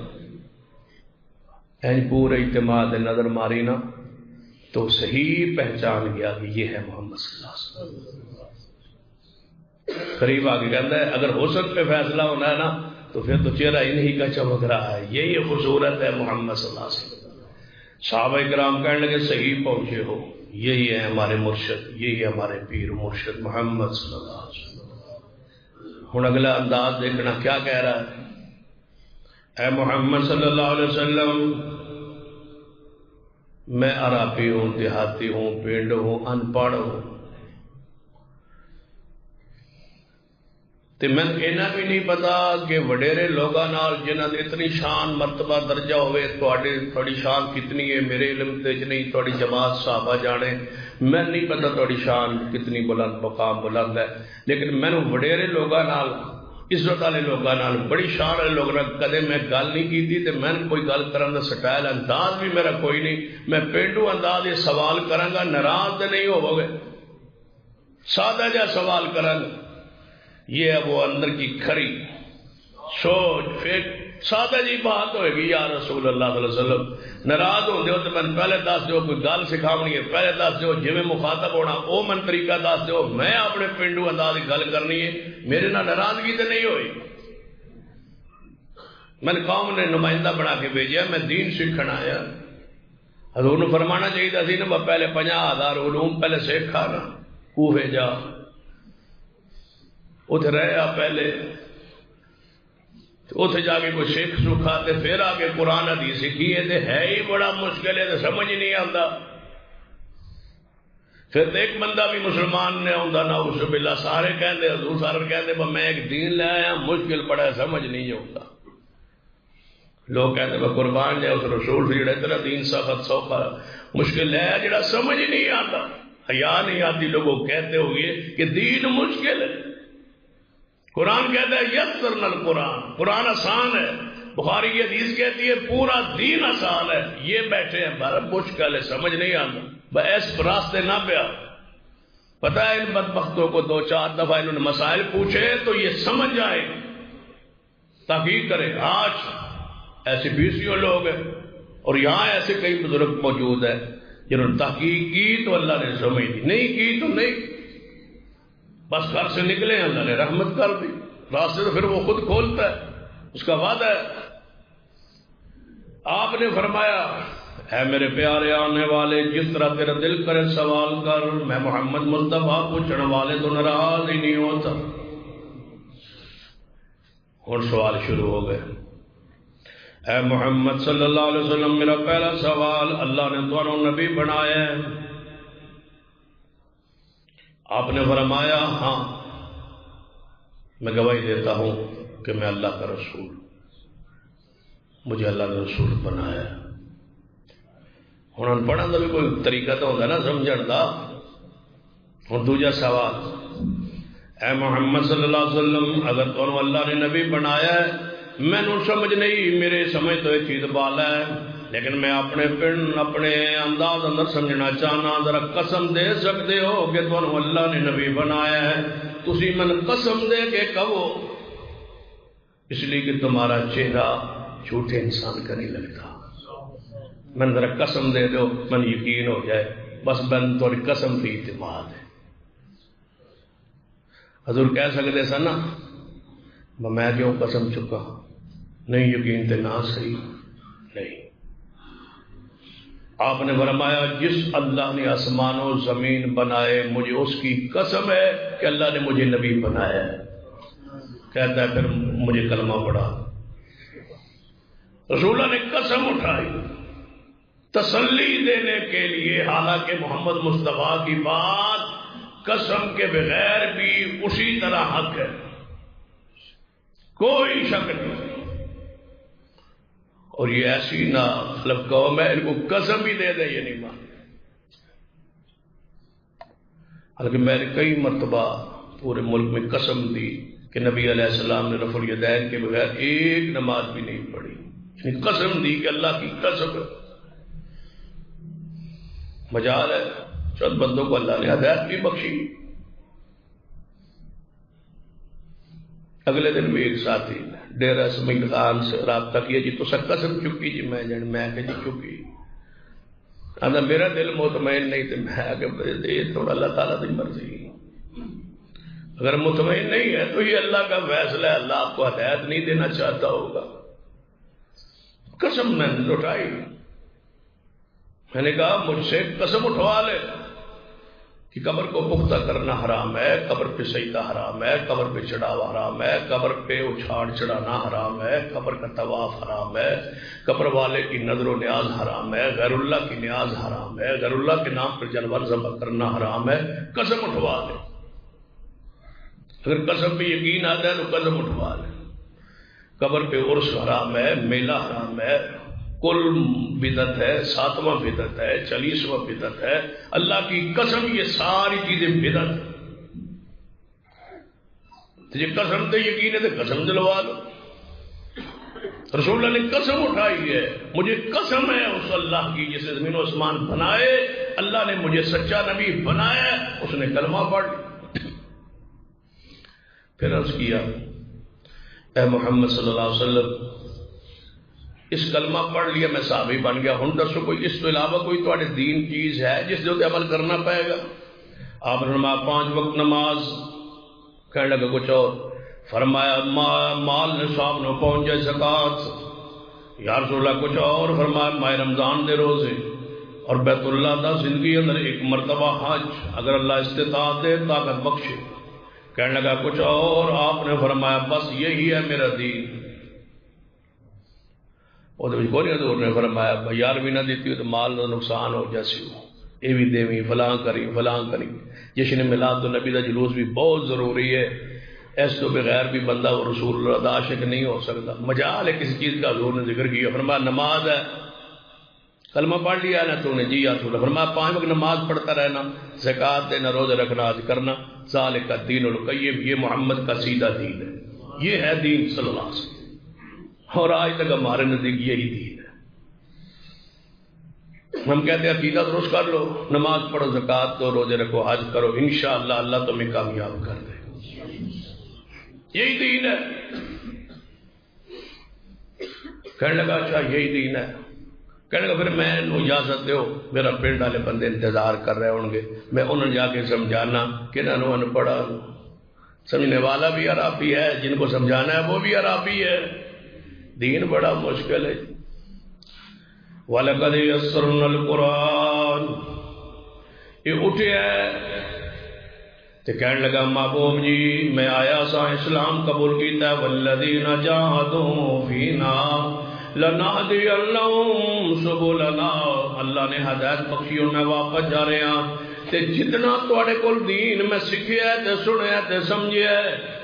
این پورے اجتماع دے نظر ماری نا تو صحیح پہچان گیا کہ یہ ہے محمد صلی اللہ علیہ وسلم۔ قریب آگے کہتا ہے اگر حسن پہ فیصلہ ہونا ہے نا تو پھر تو چہرہ انہی کا چمک رہا ہے، یہی خوبصورت ہے محمد صلی اللہ علیہ وسلم۔ صحابہ کرام کہنے لگے صحیح پہنچے ہو، یہی ہے ہمارے مرشد، یہی ہے ہمارے پیر مرشد محمد صلی اللہ علیہ وسلم۔ ہن اگلا انداز دیکھنا کیا کہہ رہا ہے، اے محمد صلی اللہ علیہ وسلم میں عربی ہوں، دیہاتی ہوں، پینڈ ہوں، ان پڑھ ہوں، تے میں انہاں بھی نہیں پتا کہ وڈیرے لوگاں نال جنہاں دی اتنی شان مرتبہ درجہ ہوئے تھوڑی شان کتنی ہے میرے علم تے نہیں، تھوڑی جماعت صحابہ جانے، میں نہیں پتا تھوڑی شان کتنی بلند مقام بلند ہے، لیکن میں نے وڈیرے لوگاں نال عزت والے لوگاں نال بڑی شان والے لوگوں نال کدے میں گل نہیں کی، تے میں کوئی گل کرن دا سٹائل انداز بھی میرا کوئی نہیں، میں پینڈو انداز یہ سوال کراں گا، ناراض تے نہیں ہوو گے، سادہ جا سوال کراں گا، یہ ہے وہ اندر کی کھری سوچ فکر، سادہ جی بات ہوئے گی یا رسول اللہ صلی اللہ علیہ وسلم، ناراض ہوندے ہو تو میں پہلے دس دیو، کوئی گل سکھاونی ہے پہلے دس دیو، جویں مخاطب ہونا او من طریقہ دس دیو، میں اپنے پنڈو انداز کی گل کرنی ہے، میرے نال ناراضگی تے نہیں ہوئی۔ میں نے قوم نے نمائندہ بنا کے بھیجا، میں دین سیکھن آیا، حضور نے فرمانا چاہیے سی نا پہلے 50,000 علوم پہلے سیکھا نا، کوفے جا اتنے رہا پہلے، اتنے جا کے کوئی سکھ سکھا تے پھر آ کے قرآن حدیث سیکھی ہے، ہے ہی بڑا مشکل ہے، تو سمجھ نہیں آتا، پھر ایک بندہ بھی مسلمان نے آتا نہ اس باللہ، سارے کہندے حضور سارے کہندے میں ایک دین لے آیا، مشکل پڑا ہے سمجھ نہیں ہوتا، لوگ کہتے میں قربان جائے اس رسول سے جڑا اتنا دین سخت سوکھا مشکل ہے جڑا سمجھ نہیں آتا، حیا نہیں آتی، لوگوں کہتے ہوئے کہ دین مشکل ہے، قرآن کہتا ہے یسرنا القرآن، قرآن آسان ہے، بخاری کی حدیث کہتی ہے پورا دین آسان ہے، یہ بیٹھے ہیں بڑا مشکل ہے سمجھ نہیں آتا، بس راستے نہ پیا، پتہ ہے ان بدبختوں کو 2-4 دفعہ انہوں نے مسائل پوچھے تو یہ سمجھ جائے، تحقیق کرے۔ آج ایسے 20 لوگ ہیں اور یہاں ایسے کئی بزرگ موجود ہیں جنہوں نے تحقیق کی تو اللہ نے سمجھ دی، نہیں کی تو نہیں، بس گھر سے نکلے اللہ نے رحمت کر دی، راستے تو پھر وہ خود کھولتا ہے، اس کا وعدہ ہے۔ آپ نے فرمایا اے میرے پیارے آنے والے، جس طرح تیرا دل کرے سوال کر، میں محمد مصطفیٰ پوچھنے والے تو ناراض ہی نہیں ہوتا۔ اور سوال شروع ہو گئے۔ اے محمد صلی اللہ علیہ وسلم، میرا پہلا سوال، اللہ نے دونوں نبی بنایا ہے؟ آپ نے فرمایا ہاں، میں گواہی دیتا ہوں کہ میں اللہ کا رسول، مجھے اللہ نے رسول بنایا ہے۔ ہوں ان پڑھن کا بھی کوئی طریقہ تو ہوتا نا سمجھن کا۔ ہوں دوجا سوال، اے محمد صلی اللہ علیہ وسلم، اگر تمہیں اللہ نے نبی بنایا ہے، میں نو سمجھ نہیں، میرے سمجھ تو یہ چیز بالا ہے، لیکن میں اپنے پن اپنے انداز اندر سمجھنا چاہنا، ذرا قسم دے سکتے ہو کہ تمہیں اللہ نے نبی بنایا ہے؟ تسی من قسم دے کے کہو، اس لیے کہ تمہارا چہرہ جھوٹے انسان کا نہیں لگتا۔ من ذرا قسم دے دو، من یقین ہو جائے، بس من تھوڑی قسم پہ اعتماد ہے۔ حضور کہہ سکتے سن نا، میں کیوں قسم چکا، نہیں یقین تے نہ صحیح نہیں۔ آپ نے فرمایا جس اللہ نے آسمان و زمین بنائے، مجھے اس کی قسم ہے کہ اللہ نے مجھے نبی بنایا ہے۔ کہتا ہے پھر مجھے کلمہ پڑھا۔ رسول اللہ نے قسم اٹھائی تسلی دینے کے لیے، حالانکہ محمد مصطفیٰ کی بات قسم کے بغیر بھی اسی طرح حق ہے، کوئی شک نہیں۔ اور یہ ایسی نہ مطلب قوم ہے ان کو قسم بھی دے دے یہ نہیں مان۔ حالانکہ میں نے کئی مرتبہ پورے ملک میں قسم دی کہ نبی علیہ السلام نے رفع الیدین کے بغیر ایک نماز بھی نہیں پڑھی، یعنی قسم دی کہ اللہ کی قسم ہے۔ مجال ہے چند بندوں کو اللہ نے ہدایت بھی بخشی۔ اگلے دن بھی ایک ساتھی ڈیرہ اسماعیل خان سے رابطہ کیا، جی تو قسم چکی جی میں کہ جی چکی، آدھا میرا دل مطمئن نہیں، تو میں آگے تھوڑا اللہ تعالیٰ کی مرضی، اگر مطمئن نہیں ہے تو یہ اللہ کا فیصلہ ہے، اللہ آپ کو ہدایت نہیں دینا چاہتا ہوگا۔ قسم میں نے اٹھائی، میں نے کہا مجھ سے قسم اٹھوا لے کہ قبر کو پختہ کرنا حرام ہے، قبر پہ سجدہ حرام ہے، قبر پہ چڑھاوا حرام ہے، قبر پہ اچھاڑ چڑھانا حرام ہے، قبر کا طواف حرام ہے، قبر والے کی نظر و نیاز حرام ہے، غیر اللہ کی نیاز حرام ہے، غیر اللہ کے نام پر جانور ذبح کرنا حرام ہے۔ قسم اٹھوا لے، اگر قسم پہ یقین آتا ہے تو قسم اٹھوا لے۔ قبر پہ عرس حرام ہے، میلہ حرام ہے، کل بدعت ہے، 7واں بدعت ہے، 40واں بدعت ہے، اللہ کی قسم یہ ساری چیزیں بدعت۔ تجھے قسم تے یقین ہے تو قسم دلوا لو۔ رسول اللہ نے قسم اٹھائی ہے، مجھے قسم ہے اس اللہ کی جس نے زمین و آسمان بنائے، اللہ نے مجھے سچا نبی بنایا، اس نے کلمہ پڑھ لیا۔ پھر عرض کیا اے محمد صلی اللہ علیہ وسلم، اس کلمہ پڑھ لیا میں صحابی بن گیا، ہن دسو کوئی اس تو علاوہ کوئی تواڈے دین چیز ہے جس دے عمل کرنا پائے گا؟ آپ نے فرمایا 5 وقت نماز۔ کہنے لگا کچھ اور؟ فرمایا مال نصاب نہ پہنچ جائے زکات۔ یا رسول اللہ کچھ اور؟ فرمایا ماہ رمضان دے روزے اور بیت اللہ دا زندگی اندر ایک مرتبہ حج، اگر اللہ استطاعت دے طاقت بخشے۔ کہنے لگا کچھ اور؟ آپ نے فرمایا بس یہی ہے میرا دین۔ وہ حضور نے فرمایا یار بھی نہ دیتی ہو تو مال کا نقصان ہو جیسی ہو، یہ بھی دیویں فلاں کری فلاں کری۔ جشن میلاد النبی کا جلوس بھی بہت ضروری ہے، اس تو بغیر بھی بندہ وہ رسول اللہ کا عاشق نہیں ہو سکتا۔ مجال ہے کسی چیز کا حضور نے ذکر کیا، فرمایا نماز ہے، کلمہ پڑھ لیا نا تو نے؟ جی یا رسول اللہ۔ فرمایا 5 وقت نماز پڑھتا رہنا، زکات دینا، روزہ رکھنا، حج کرنا، ذالک الدین القیم، یہ محمد کا سیدھا دین ہے، یہ ہے دین صلی اللہ علیہ وسلم، اور آج تک ہمارے نزدیک یہی دین ہے۔ ہم کہتے ہیں عقیدہ درست کر لو، نماز پڑھو، زکوٰۃ دو، روزے رکھو، حج کرو، انشاءاللہ اللہ تمہیں کامیاب کر دے. یہی دین ہے. کہنے لگا اچھا یہی دین ہے. کہنے لگا پھر میں اجازت دیو، میرا پنڈ والے بندے انتظار کر رہے ہوں گے، میں انہوں جا کے سمجھانا کہ انہوں ان پڑھا. سمجھنے والا بھی عربی ہے، جن کو سمجھانا ہے وہ بھی عربی ہے. دین بڑا مشکل ہے. وَلَقَدْ يَسَّرْنَا الْقُرْآنَ یہ اٹھے ہے تو کہنے لگا محبوب جی میں آیا سا اسلام قبول کیتا ہے. وَالَّذِينَ جَاهَدُوا فِينَا لَنَهْدِيَنَّهُمْ سُبُلَنَا. اللہ نے ہدایت بخشی اور میں واپس جا رہے ہیں تے جتنا تواڈے کول دین میں سکھیا تے سنیا تے سمجھیا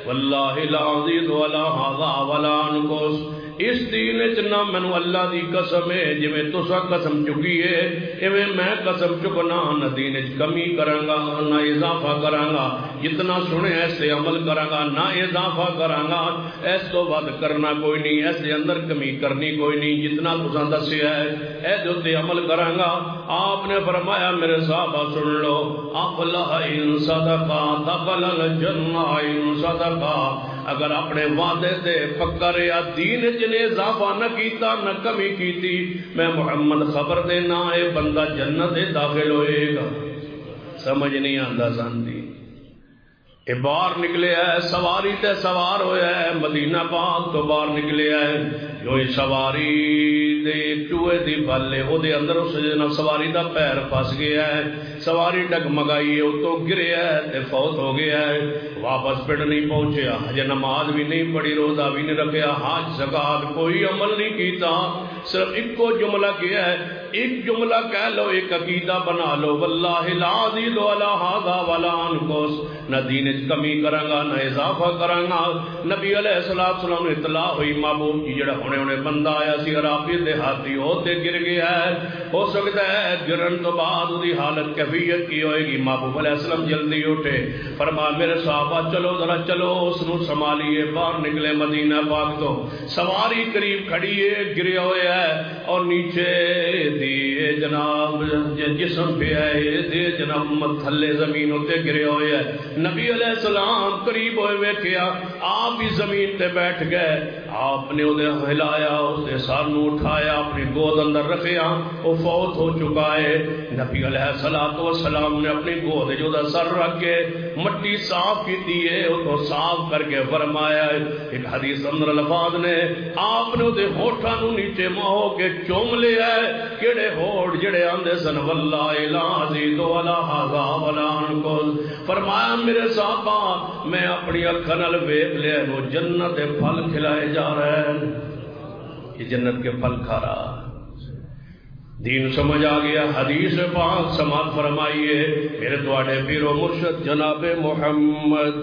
واللہ لا ازید ولا ھذا ولا انقص. اس دین وچ نہ مینوں اللہ دی قسم ہے جویں تساں قسم چکی ہے ایویں میں قسم چکنا نہ دین وچ کمی کراں گا نہ اضافہ کراں گا. جتنا سنیا اس تے عمل کراں گا، نہ اضافہ کراں گا. اس تو ود کرنا کوئی نہیں، اس دے اندر کمی کرنی کوئی نہیں. جتنا تساں دسیا ہے اے دے تے عمل کراں گا. آپ نے فرمایا میرے صحابہ سن لو، افلح ان صدقا دخل الجنہ ان صدقا. اگر اپنے وعدے تے پکا رہیا، دین وچ نے اضافہ نہ کیتا نہ کمی کیتی، میں محمد خبر دینا اے بندہ جنت داخل ہوئے گا. سمجھ نہیں آندا سانتی. اے باہر نکلے ہے سواری تے سوار ہویا ہے، مدینہ پاک تو باہر نکلے ہے. جو سواری دے چوہے دی بل ہے او دے اندر اس سواری دا پیر پھس گیا ہے. سواری ڈگمگائی ہے، اتوں گریا ہے تے فوت ہو گیا ہے. واپس پنڈ نہیں پہنچیا، ہجے نماز بھی نہیں پڑھی، روزہ بھی نہیں رکھیا، حج زکات کوئی عمل نہیں کیتا. صرف ایک کو جملہ کیا ہے، ایک جملہ کہہ لو، ایک عقیدہ بنا لو، واللہ لا ازید ولا ھذا ولا انقص. نہ دین وچ کمی کراں گا نہ اضافہ کراں گا. نبی علیہ السلام نے اطلاع ہوئی محبوب جی جڑا ہونے بندہ آیا سی عرابی دیہاتی ہو تے گر گیا ہے. ہو سکتا ہے گرن تو بعد دی حالت کیفیت کی ہوئے گی. محبوب علیہ السلام جلدی اٹھے، فرمایا میرے صحابہ چلو ذرا چلو اس نو سنبھالیے. باہر نکلے مدینہ پاک تو سواری قریب کھڑی ہے، گریا ہوا ہے اور نیچے دی جناب جسم پہ ہے دے جناب تھلے زمین ہوتے گرے ہوئے ہے. نبی علیہ السلام قریب ہوئے ویکھیا، آپ ہی زمین تے بیٹھ گئے. آپ نے انہیں ہلایا، اس نے سر نو اٹھایا، اپنی گود اندر رکھیا، وہ فوت ہو چکا ہے. نبی علیہ السلام نے اپنی گود جو دا سر رکھ کے مٹی صاف کی ہے، اس کو صاف کر کے فرمایا. ایک حدیث اندر الفاظ نے آپ نے وہ ہوٹھاں نو نیچے مہو کے چوم لیا ہے. کیڑے ہوٹ جڑے آندے سن واللہ لا ازید ولا ھذا ولا انقص. فرمایا میرے صحابہ میں اپنی اکھاں نال ویکھ لیا وہ جنت دے پھل کھلائے جا رہے ہیں. یہ جنت کے پھل کھا رہا. دین سمجھ آ گیا. حدیث پاک سماعت فرمائیے میرے تواڈے پیر و مرشد جناب محمد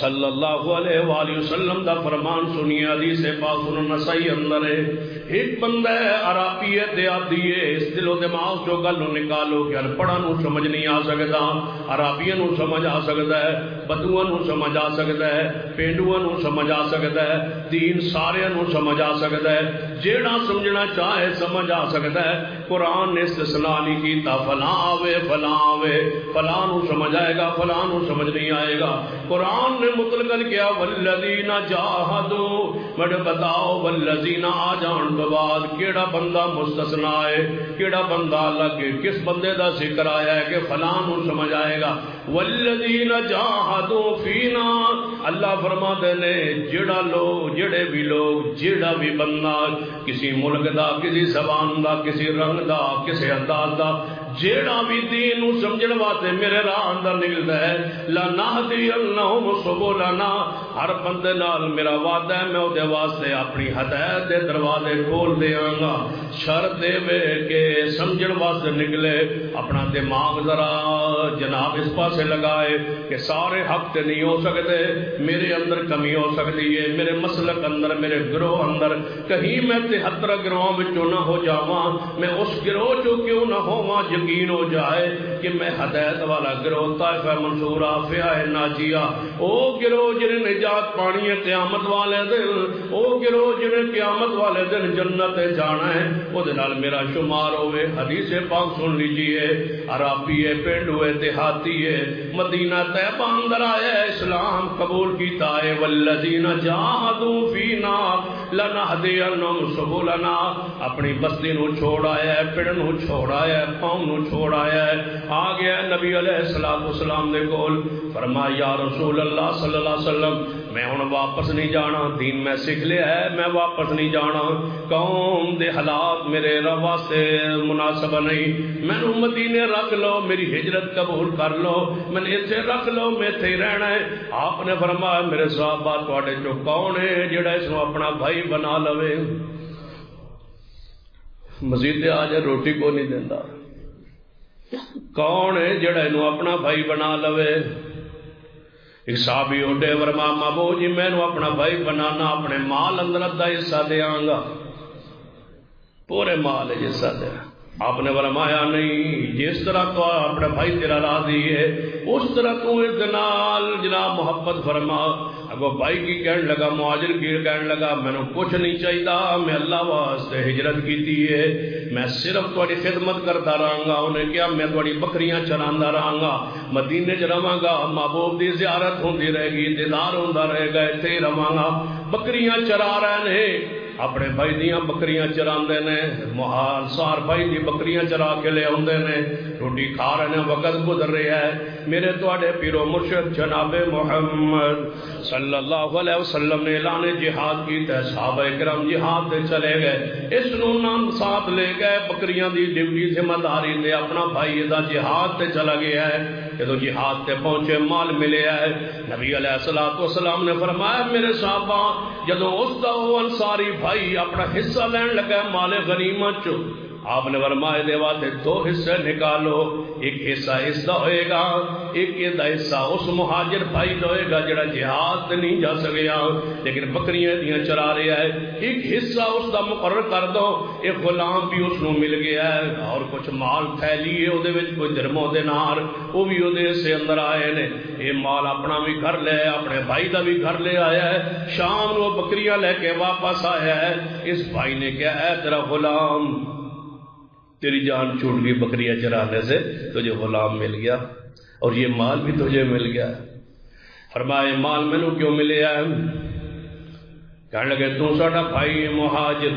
صلی اللہ علیہ وآلہ وسلم دا فرمان سنیے. حدیث پاک سنن نسائی اندر ہے. ایک بندہ ہے عرابی ہے دیہاتی ہے. اس دل و دماغ چو گل نکالو کہ انپڑھا نو سمجھ نہیں آ سکتا، عرابی نو سمجھ آ سکتا ہے، بدوا نو سمجھ آ سکتا ہے، پینڈوا نو سمجھ آ سکتا ہے، دین سارے نو سمجھ آ سکتا ہے. جیڑا سمجھنا چاہے سمجھ آ سکتا ہے. قرآن نے استثناء نہیں کیتا فلاں آوے فلاں آوے، فلاں نو سمجھ آئے گا فلاں نو سمجھ نہیں آئے گا. قرآن نے مطلقاً کیا والذین جاہدوا. بڑے بتاؤ والذین آ جان تو بعد کیڑا بندہ مستثنا ہے، کیڑا بندہ الگ ہے، کس بندے دا ذکر آیا ہے کہ فلاں نو سمجھ آئے گا. والذین جاہدوا فینا. اللہ فرماتے نے جڑے بھی لوگ جڑا بھی بندہ کسی ملک دا، کسی زبان دا، کسی رنگ دا، کسی انداز دا، جیڑا بھی دین نو سمجھن واسطے میرے راہ اندر نکلدا ہے لَنَهْدِيَنَّهُمْ سُبُلَنَا. ہر بندے نال میرا وعدہ ہے میں اودے واسطے اپنی ہدایت دے دروازے کھول دیاں گا. شرط دے کہ سمجھن واسطے نکلے. اپنا دماغ ذرا جناب اس پاسے لگائے کہ سارے حق تے نہیں ہو سکتے، میرے اندر کمی ہو سکتی ہے، میرے مسلک اندر، میرے گروہ اندر کہیں میں 73 گروہاں وچوں نہ ہو جاواں، میں اس گروہ چوں کیوں نہ ہوواں. یقین ہو جائے کہ میں ہدایت والا گروہ طائفہ منصورہ فئہ ناجیہ او گروہ جنہیں نجات پانی ہے قیامت والے دن او گروہ جنہیں قیامت والے دن جنت جانا ہے وہ دنال میرا شمار ہوئے حدیث پاک سن لیجئے عربی ہے پنڈ ہوئے دیہاتی ہے مدینہ طیبہ اندر آیا اسلام قبول کیتا ہے والذین جاہدوا فینا لنہدینہم سبلنا اپنی بستی نو چھوڑ آیا ہے پنڈ نو چھوڑ آیا ہے قوم نو چھوڑ آیا ہے آ گیا نبی علیہ السلام دے کول فرمایا یا رسول اللہ صلی اللہ علیہ وسلم میں ہن واپس نہیں جانا دین میں سیکھ لیا ہے میں واپس نہیں جانا قوم دے حالات میرے رب واسطے مناسب نہیں میں نو مدینے رکھ لو میری ہجرت قبول کر لو میں ایتھے رکھ لو میں ایتھے رہنا ہے آپ نے فرمایا میرے صحابہ تواڈے چوں کون ہے جڑا اس نو اپنا بھائی بنا لوے مزید آج روٹی کو نہیں دیندا کون ہے جڑا انو اپنا بھائی بنا لوے ایک صحابی اٹھے ورما مابو جی میں نو اپنا بھائی بنانا اپنے مال اندر ادھا حصہ دیاں گا پورے مال حصہ دیا آپ نے فرمایا نہیں جس طرح تو اپنے بھائی تیرا راضی ہے اس طرح تو اتنال جناب محبت فرما اگو بھائی کی کہنے لگا مہاجر کی کہنے لگا میں نے کچھ نہیں چاہیے میں اللہ واسطے ہجرت کیتی ہے میں صرف تھوڑی خدمت کرتا رہاں گا انہیں کیا میں تھوڑی بکریاں چراندا رہاں گا مدینے چ رہاں گا محبوب دی زیارت ہوندی رہے گی دیدار ہوندا رہے گا ایتھے رہاں گا بکریاں چرا رہے ہیں اپنے بھائی دیاں بکریاں چراندے نے انصار بھائی دی بکریاں چرا کے لے آندے نے روٹی کھا رہے ہیں وقت گزر رہا ہے میرے تواڈے پیرو مرشد جناب محمد صلی اللہ علیہ وسلم نے اعلان جہاد کیتا صحابہ کرام جہاد تے چلے گئے اس نو نام ساتھ لے گئے بکریاں دی ڈیوٹی ذمہ داری تے اپنا بھائی دا جہاد تے چلا گیا ہے جدو جہاد تے پہنچے مال ملے ہے نبی علیہ الصلوۃ والسلام نے فرمایا میرے صحابہ جدو اس دا وہ انصاری بھائی اپنا حصہ لین لگا مال غنیمت چ آپ نے فرمایا دے واسطے دو حصے نکالو ایک حصہ اس دا ہوئے گا ایک حصہ اس مہاجر بھائی دا ہوئے گا جڑا جہاد تے نہیں جا سکیا لیکن بکریاں دیاں چرا رہا ہے ایک حصہ اس دا مقرر کر دو ایک غلام بھی اس نو مل گیا ہے اور کچھ مال تھیلی ہے او دے وچ کوئی درہم و دینار او بھی او دے سے اندر آئے نے یہ مال اپنا بھی گھر لے اپنے بھائی دا بھی گھر لے آیا ہے شام نو بکریاں لے کے واپس آیا ہے اس بھائی نے کہا اے تیرا غلام تیری جان چھوٹ گئی بکریاں چرانے سے تجھے غلام مل گیا اور یہ مال بھی تجھے مل گیا فرمائے مال میں نو کیوں ملے ہے کہنے لگے تو ساڑا بھائی مہاجر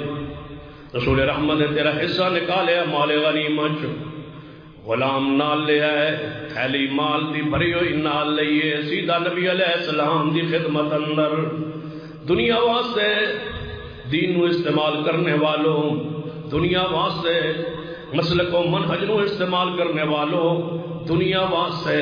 رسول رحمت نے تیرا حصہ نکالے مال غنیمت غلام نال لے آئے تھیلی مال دی بھری ہوئی نال لئیے سیدھا نبی علیہ السلام دی خدمت اندر دنیا واسطے دین نو استعمال کرنے والوں دنیا واسطے مسلک و منہج نو استعمال کرنے والوں دنیا واسطے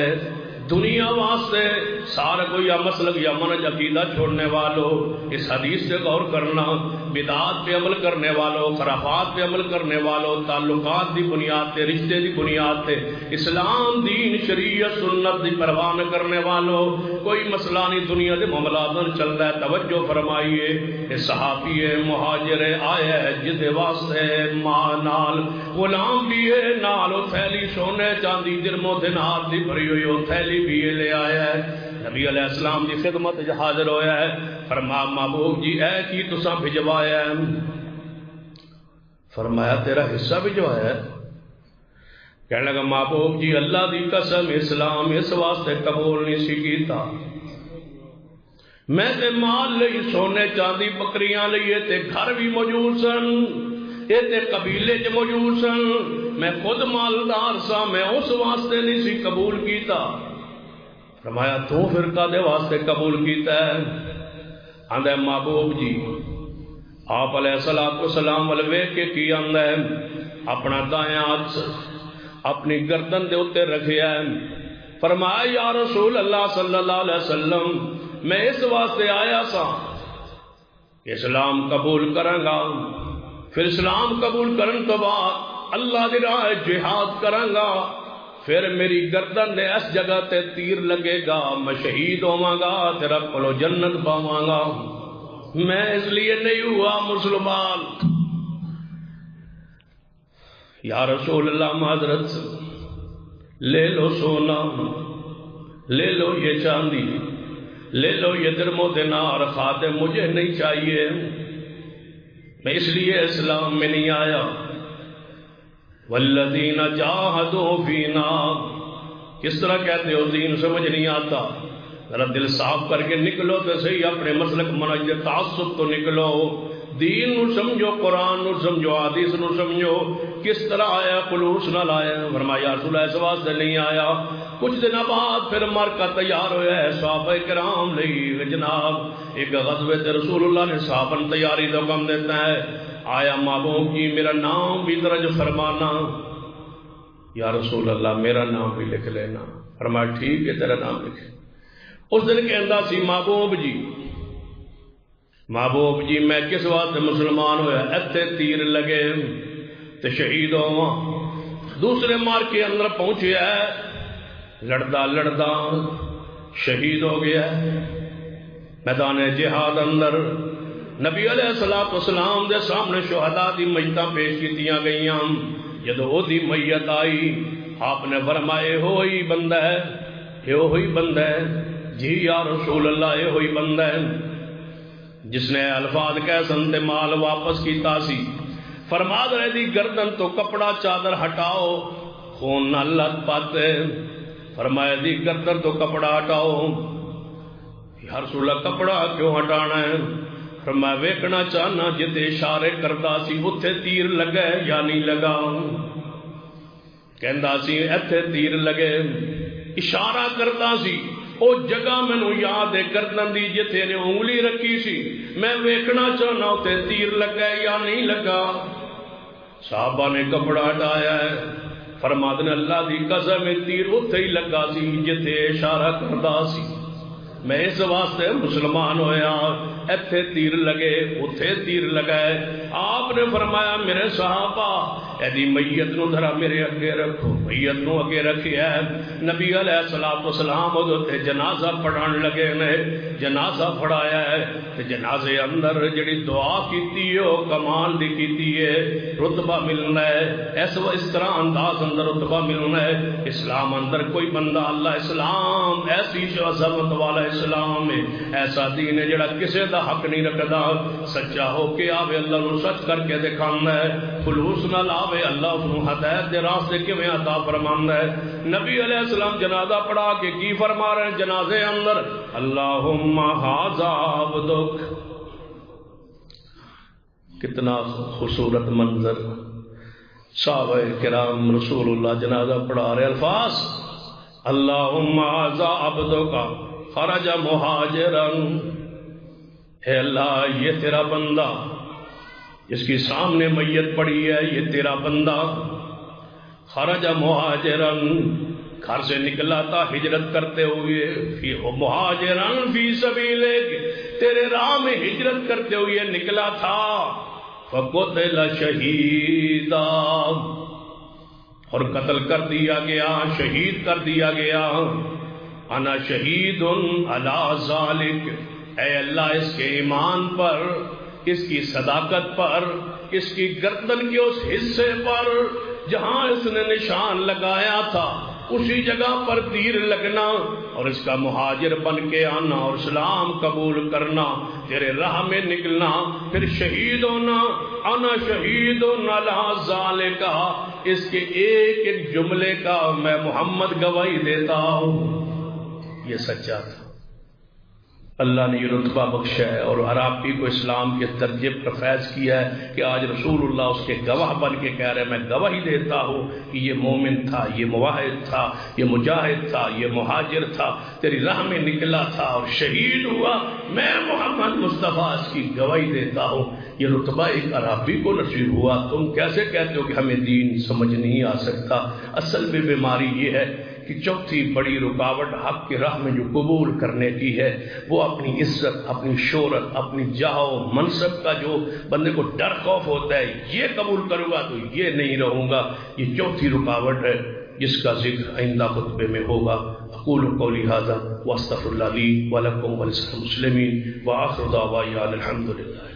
سارا کوئی یا مسلک یا منہج عقیدہ چھوڑنے والوں اس حدیث سے غور کرنا بدعات پہ عمل کرنے والوں خرافات پہ عمل کرنے والوں تعلقات دی بنیاد تے رشتے دی بنیاد تے اسلام دین شریعت سنت دی پرواہ نہ کرنے والوں کوئی مسئلہ نہیں دنیا دے معاملات میں چل رہا ہے توجہ فرمائیے یہ صحابی ہے مہاجر آیا ہے جس واسطے ماں نال غلام بھی ہے نال تھیلی سونے چاندی درہم و دینار دی بھری ہوئی وہ تھیلی بھی لے آیا ہے نبی علیہ السلام دی خدمت حاضر ہویا ہے فرمایا محبوب جی اے کی تساں بھجوایا ہے فرمایا تیرا حصہ بھجوایا ہے کہنے لگا محبوب جی اللہ دی قسم اسلام اس واسطے قبول نہیں سی کیتا میں تے مال لئی سونے چاندی بکریاں لئیے تے گھر بھی موجود سن یہ تے قبیلے چ موجود سن میں خود مالدار سا میں اس واسطے نہیں سی قبول کیتا فرمایا تو فرقہ دے واسطے قبول کیتا ہے آندہ محبوب جی آپ علیہ السلام والوے کے کی آندہ ہے اپنا دائیں ہاتھ اپنی گردن دے اتے رکھیا ہے فرمایا یا رسول اللہ صلی اللہ علیہ وسلم میں اس واسطے آیا سا کہ اسلام قبول کروں گا پھر اسلام قبول کرن تو بعد اللہ دی راہ جہاد کروں گا پھر میری گردن دے اس جگہ تے تیر لگے گا میں شہید ہوواں گا تیرا کولو جنت پاواں گا میں اس لیے نہیں ہوا مسلمان یا رسول اللہ معذرت لے لو سونا لے لو یہ چاندی لے لو یہ درم و دینار خادم مجھے نہیں چاہیے، میں اس لیے اسلام میں نہیں آیا۔ والذین جاہدوا فینا، کس طرح کہتے ہو دین سمجھ نہیں آتا؟ ذرا دل صاف کر کے نکلو تو صحیح، اپنے مسلک منہج تعصب تو نکلو، دین نو سمجھو، قرآن نو سمجھو، حدیث نو سمجھو، کس طرح آیا خلوص نہ لایا۔ فرمایا رسول اللہ اس واسطے نہیں آیا۔ کچھ دن بعد پھر مر کا تیار ہویا ہے، صحابہ کرام لئی جناب ایک غزوے تے رسول اللہ نے صحابہ تیاری کا حکم دیتا ہے، آیا محبوب جی میرا نام بھی درج فرمانا۔ یا رسول اللہ میرا نام بھی لکھ لینا۔ فرمایا ٹھیک ہے تیرا نام لکھے۔ اس دن کہندا سی محبوب جی میں کس واسطے مسلمان ہویا، ایتھے تیر لگے تے شہید ہوا۔ دوسرے مار کے اندر پہنچیا ہے، لڑدا شہید ہو گیا ہے میدان جہاد اندر۔ نبی علیہ الصلوۃ والسلام دے سامنے شہداء دی میتاں پیش کیتیاں گئیاں۔ جدو او دی میت آئی آپ نے فرمائے ہوئی بندہ ہے، یہ ہوئی بندہ ہے، جی یا رسول اللہ یہ ہوئی بندہ ہے جس نے الفاظ کیسن تے مال واپس کیتا سی۔ فرما رہے دی گردن تو کپڑا چادر ہٹاؤ خون نہ لت پاتے۔ فرمایا دی گردن تو کپڑا ہٹاؤ۔ یا رسول اللہ کپڑا کیوں ہٹانا ہے؟ فرمایا ویکھنا چاہنا جتے اشارے کردا سی اتھے تیر لگے یا نہیں لگا۔ کہندا سی ایتھے تیر لگے، اشارہ کردا سی او جگہ مینوں یاد ہے گردن دی جتے نے انگلی رکھی سی، میں ویکھنا چاہنا اتھے تیر لگا یا نہیں لگا۔ صحابہ نے کپڑا ہٹایا ہے، فرماتے نے اللہ دی قسم تیر اتھے ہی لگا سی جتے اشارہ کردا سی۔ میں اس واسطے مسلمان ہویا، ایتھے تیر لگے اتھے تیر لگائے۔ آپ نے فرمایا میرے صحابہ ایدی میت نو ذرا میرے اگے رکھو، میت نو اگے رکھیا ہے۔ نبی علیہ الصلوۃ والسلام تے جنازہ پڑھان لگے نے، جنازہ پڑھایا ہے تے جنازے اندر جڑی دعا کیتی ہے کمال دی کیتی ہے، رتبہ ملنا ہے، اس طرح انداز اندر رتبہ ملنا ہے۔ اسلام اندر کوئی بندہ اللہ اسلام ایسی عظمت والا اسلام ہے، ایسا دین ہے جڑا کسے دا حق نہیں رکھدا، سچا ہو کے آوے اللہ نو سچ کر کے دکھاندا ہے، خلوص نہ لاوے اللہ اس نو ہدایت دے راستے کیویں عطا فرماندا ہے۔ نبی علیہ السلام جنازہ پڑھا کے کی فرما رہے ہیں جنازے اندر؟ اللہم ھذا عبدک۔ کتنا خوبصورت منظر، صحابہ کرام رسول اللہ جنازہ پڑھا رہے، الفاظ اللہم ھذا عبدک خرج مہاجرن، اے اللہ یہ تیرا بندہ جس کی سامنے میت پڑی ہے، یہ تیرا بندہ خرج مہاجرن گھر سے نکلا تھا ہجرت کرتے ہوئے، مہاجرن فی سبیلک تیرے راہ میں ہجرت کرتے ہوئے نکلا تھا، فقتل شہیدا اور قتل کر دیا گیا، شہید کر دیا گیا۔ انا شہید علی ذالک، اے اللہ اس کے ایمان پر، اس کی صداقت پر، اس کی گردن کے اس حصے پر جہاں اس نے نشان لگایا تھا اسی جگہ پر تیر لگنا، اور اس کا مہاجر بن کے آنا اور اسلام قبول کرنا، تیرے راہ میں نکلنا، پھر شہید ہونا۔ انا شہید علی ذالک، اس کے ایک ایک جملے کا میں محمد گواہی دیتا ہوں۔ یہ سچا تھا، اللہ نے یہ رتبہ بخشا ہے اور عراقی کو اسلام کے درجے پر فیض کیا ہے کہ آج رسول اللہ اس کے گواہ بن کے کہہ رہے ہیں میں گواہی دیتا ہوں کہ یہ مومن تھا، یہ موحد تھا، یہ مجاہد تھا، یہ مہاجر تھا، تیری راہ میں نکلا تھا اور شہید ہوا، میں محمد مصطفیٰ اس کی گواہی دیتا ہوں۔ یہ رتبہ ایک عربی کو نصیب ہوا۔ تم کیسے کہتے ہو کہ ہمیں دین سمجھ نہیں آ سکتا؟ اصل میں بیماری یہ ہے کہ چوتھی بڑی رکاوٹ حق کی راہ میں جو قبول کرنے کی ہے وہ اپنی عزت، اپنی شہرت، اپنی جاہ و منصب کا جو بندے کو ڈر خوف ہوتا ہے، یہ قبول کروں گا تو یہ نہیں رہوں گا، یہ چوتھی رکاوٹ ہے جس کا ذکر آئندہ خطبے میں ہوگا۔ اقول قولی ھذا واستغفر اللہ لی ولکم ولسائر المسلمین وآخر دعوانا الحمد للہ۔